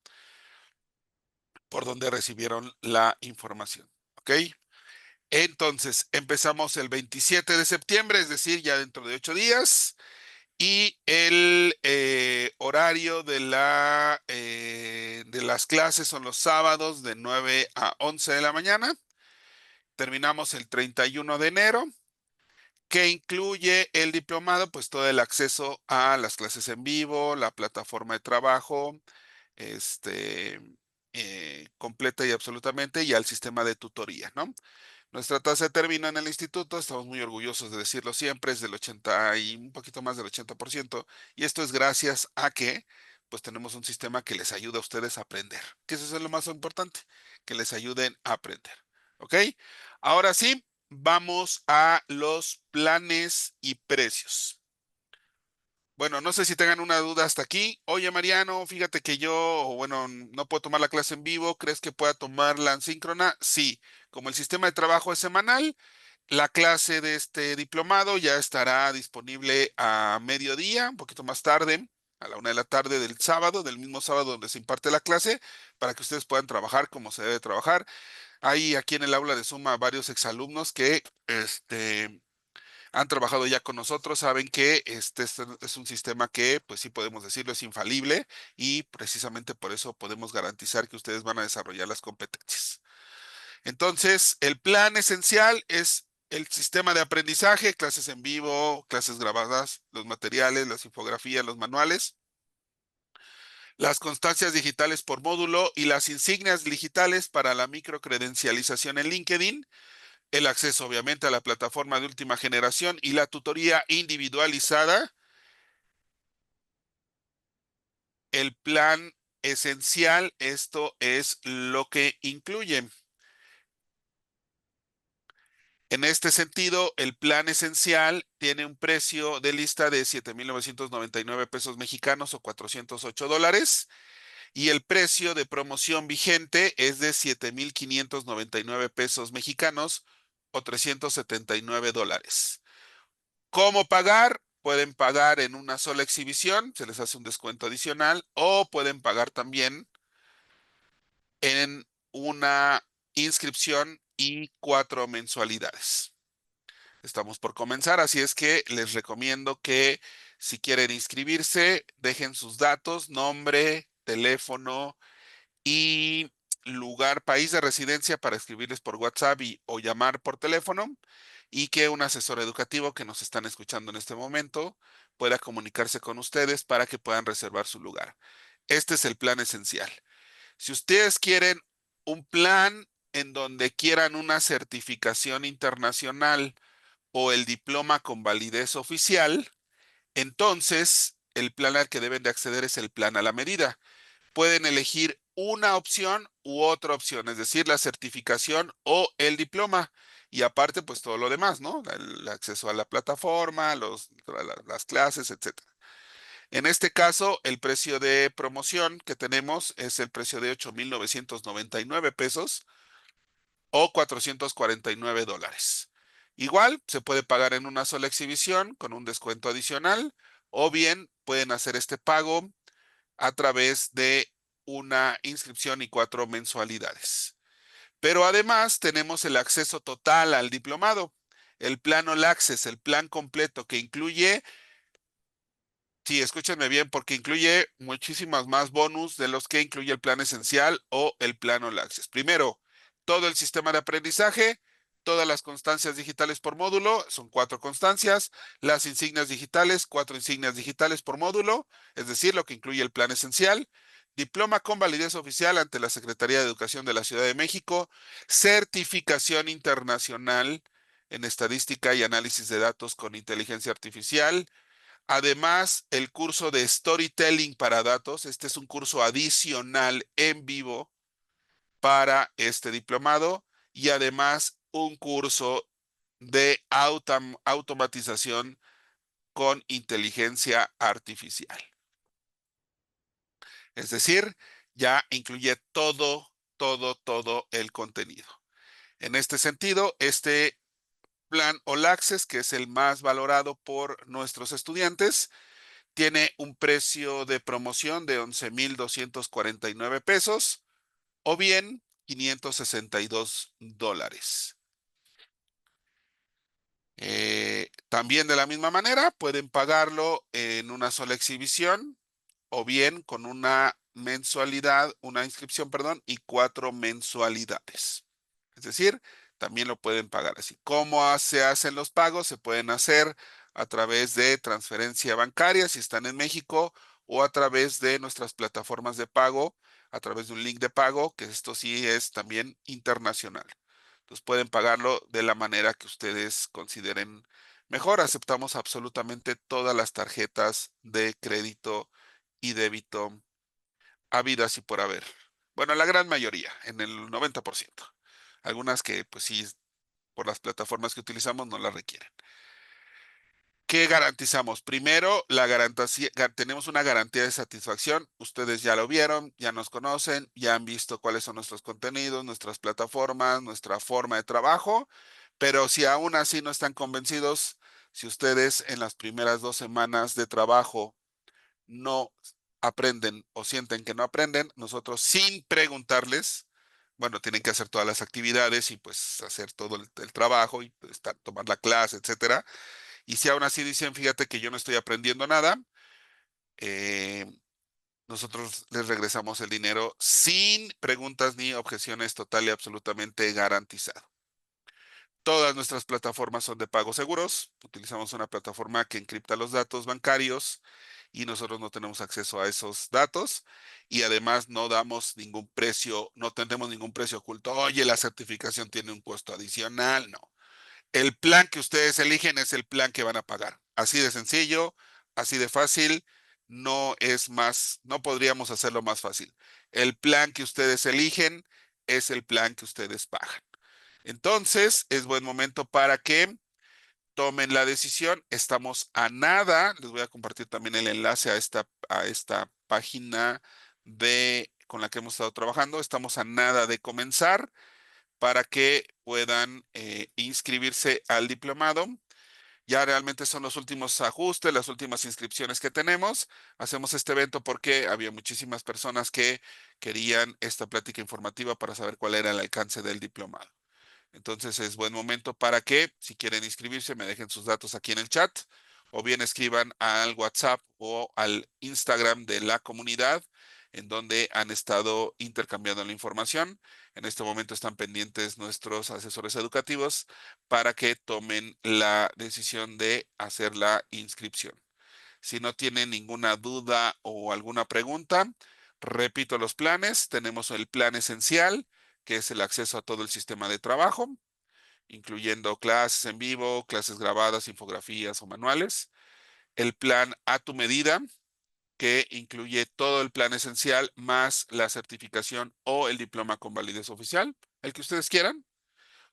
por donde recibieron la información, ¿ok? Entonces, empezamos el 27 de septiembre, es decir, ya dentro de 8 días. Y el horario de las clases son los sábados de 9 a 11 de la mañana. Terminamos el 31 de enero, que incluye el diplomado, pues todo el acceso a las clases en vivo, la plataforma de trabajo, este, completa y absolutamente, y al sistema de tutoría, ¿no? Nuestra tasa de término en el instituto, estamos muy orgullosos de decirlo siempre, es del 80 y un poquito más del 80%, y esto es gracias a que pues tenemos un sistema que les ayuda a ustedes a aprender, que eso es lo más importante, que les ayuden a aprender, ¿ok? Ahora sí, vamos a los planes y precios. Bueno, no sé si tengan una duda hasta aquí. Oye, Mariano, fíjate que yo, bueno, no puedo tomar la clase en vivo. ¿Crees que pueda tomarla en síncrona? Sí. Como el sistema de trabajo es semanal, la clase de este diplomado ya estará disponible a mediodía, un poquito más tarde, a la 1 de la tarde del sábado, del mismo sábado donde se imparte la clase, para que ustedes puedan trabajar como se debe trabajar. Hay aquí en el aula de Suma varios exalumnos que, han trabajado ya con nosotros, saben que este es un sistema que, pues sí podemos decirlo, es infalible y precisamente por eso podemos garantizar que ustedes van a desarrollar las competencias. Entonces, el plan esencial es el sistema de aprendizaje, clases en vivo, clases grabadas, los materiales, las infografías, los manuales, las constancias digitales por módulo y las insignias digitales para la microcredencialización en LinkedIn, el acceso obviamente a la plataforma de última generación y la tutoría individualizada. El plan esencial, esto es lo que incluye. En este sentido, el plan esencial tiene un precio de lista de 7,999 pesos mexicanos o $408. y el precio de promoción vigente es de 7,599 pesos mexicanos o $379. ¿Cómo pagar? Pueden pagar en una sola exhibición, se les hace un descuento adicional, o pueden pagar también en una inscripción y 4 mensualidades. Estamos por comenzar, así es que les recomiendo que si quieren inscribirse, dejen sus datos, nombre, teléfono y lugar, país de residencia para escribirles por WhatsApp o llamar por teléfono, y que un asesor educativo que nos están escuchando en este momento pueda comunicarse con ustedes para que puedan reservar su lugar. Este es el plan esencial. Si ustedes quieren un plan en donde quieran una certificación internacional o el diploma con validez oficial, entonces el plan al que deben de acceder es el plan a la medida. Pueden elegir una opción u otra opción, es decir, la certificación o el diploma. Y aparte, pues todo lo demás, ¿no? El acceso a la plataforma, las clases, etcétera. En este caso, el precio de promoción que tenemos es el precio de 8,999 pesos o $449. Igual, se puede pagar en una sola exhibición con un descuento adicional, o bien pueden hacer este pago a través de una inscripción y 4 mensualidades. Pero además tenemos el acceso total al diplomado, el plan All Access, el plan completo que incluye, sí, escúchenme bien, porque incluye muchísimas más bonus de los que incluye el plan esencial o el plan All Access. Primero, todo el sistema de aprendizaje, todas las constancias digitales por módulo, son 4 constancias, las insignias digitales, 4 insignias digitales por módulo, es decir, lo que incluye el plan esencial, diploma con validez oficial ante la Secretaría de Educación de la Ciudad de México, certificación internacional en estadística y análisis de datos con inteligencia artificial. Además, el curso de Storytelling para datos, este es un curso adicional en vivo para este diplomado, y además un curso de automatización con inteligencia artificial. Es decir, ya incluye todo el contenido. En este sentido, este plan All Access, que es el más valorado por nuestros estudiantes, tiene un precio de promoción de 11,249 pesos o bien $562. También de la misma manera pueden pagarlo en una sola exhibición o bien con una mensualidad, una inscripción, perdón, y 4 mensualidades. Es decir, también lo pueden pagar así. ¿Cómo se hacen los pagos? Se pueden hacer a través de transferencia bancaria si están en México, o a través de nuestras plataformas de pago, a través de un link de pago, que esto sí es también internacional. Entonces pueden pagarlo de la manera que ustedes consideren mejor. Aceptamos absolutamente todas las tarjetas de crédito y débito habidas y por haber. Bueno, la gran mayoría, en el 90%. Algunas que, pues sí, por las plataformas que utilizamos no las requieren. ¿Qué garantizamos? Primero, tenemos una garantía de satisfacción. Ustedes ya lo vieron, ya nos conocen, ya han visto cuáles son nuestros contenidos, nuestras plataformas, nuestra forma de trabajo. Pero si aún así no están convencidos, si ustedes en las primeras 2 semanas de trabajo no aprenden o sienten que no aprenden, nosotros sin preguntarles, bueno, tienen que hacer todas las actividades y pues hacer todo el trabajo y pues, tomar la clase, etcétera. Y si aún así dicen, fíjate que yo no estoy aprendiendo nada, eh, nosotros les regresamos el dinero sin preguntas ni objeciones, total y absolutamente garantizado. Todas nuestras plataformas son de pagos seguros. Utilizamos una plataforma que encripta los datos bancarios y nosotros no tenemos acceso a esos datos, y además no damos ningún precio, no tendremos ningún precio oculto. Oye, la certificación tiene un costo adicional. No. El plan que ustedes eligen es el plan que van a pagar. Así de sencillo, así de fácil. No es más, no podríamos hacerlo más fácil. El plan que ustedes eligen es el plan que ustedes pagan. Entonces, es buen momento para que tomen la decisión. Estamos a nada. Les voy a compartir también el enlace a esta página con la que hemos estado trabajando. Estamos a nada de comenzar para que puedan inscribirse al diplomado. Ya realmente son los últimos ajustes, las últimas inscripciones que tenemos. Hacemos este evento porque había muchísimas personas que querían esta plática informativa para saber cuál era el alcance del diplomado. Entonces es buen momento para que, si quieren inscribirse, me dejen sus datos aquí en el chat o bien escriban al WhatsApp o al Instagram de la comunidad en donde han estado intercambiando la información. En este momento están pendientes nuestros asesores educativos para que tomen la decisión de hacer la inscripción. Si no tienen ninguna duda o alguna pregunta, repito los planes. Tenemos el plan esencial, que es el acceso a todo el sistema de trabajo, incluyendo clases en vivo, clases grabadas, infografías o manuales. El plan a tu medida, que incluye todo el plan esencial más la certificación o el diploma con validez oficial, el que ustedes quieran.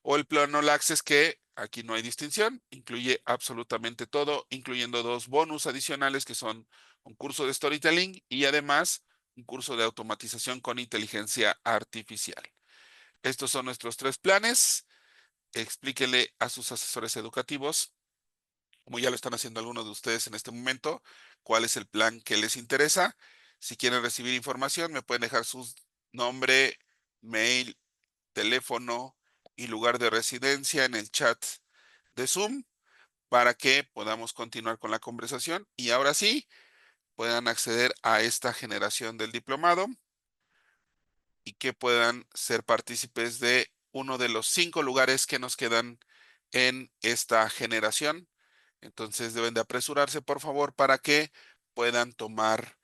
O el plan All Access, que aquí no hay distinción, incluye absolutamente todo, incluyendo 2 bonus adicionales que son un curso de storytelling y además un curso de automatización con inteligencia artificial. Estos son nuestros 3 planes. Explíquenle a sus asesores educativos, como ya lo están haciendo algunos de ustedes en este momento, cuál es el plan que les interesa. Si quieren recibir información, me pueden dejar su nombre, mail, teléfono y lugar de residencia en el chat de Zoom para que podamos continuar con la conversación y ahora sí puedan acceder a esta generación del diplomado y que puedan ser partícipes de uno de los 5 lugares que nos quedan en esta generación. Entonces deben de apresurarse, por favor, para que puedan tomar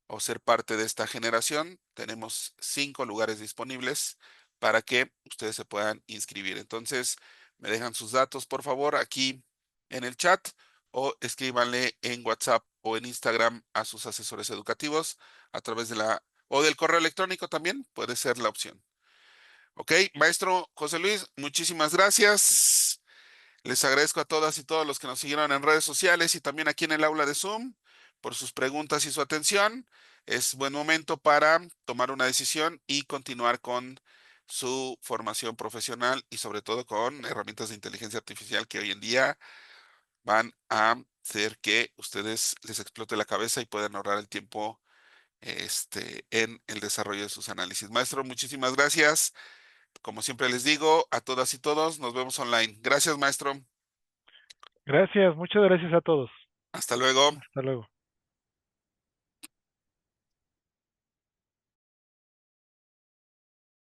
o ser parte de esta generación. Tenemos 5 lugares disponibles para que ustedes se puedan inscribir. Entonces, me dejan sus datos, por favor, aquí en el chat o escríbanle en WhatsApp o en Instagram a sus asesores educativos a través de o del correo electrónico también puede ser la opción. Ok, maestro José Luis, muchísimas gracias. Les agradezco a todas y todos los que nos siguieron en redes sociales y también aquí en el aula de Zoom por sus preguntas y su atención. Es buen momento para tomar una decisión y continuar con su formación profesional y sobre todo con herramientas de inteligencia artificial que hoy en día van a hacer que ustedes les explote la cabeza y puedan ahorrar el tiempo en el desarrollo de sus análisis. Maestro, muchísimas gracias. Como siempre les digo, a todas y todos, nos vemos online. Gracias, maestro. Gracias, muchas gracias a todos. Hasta luego. Hasta luego.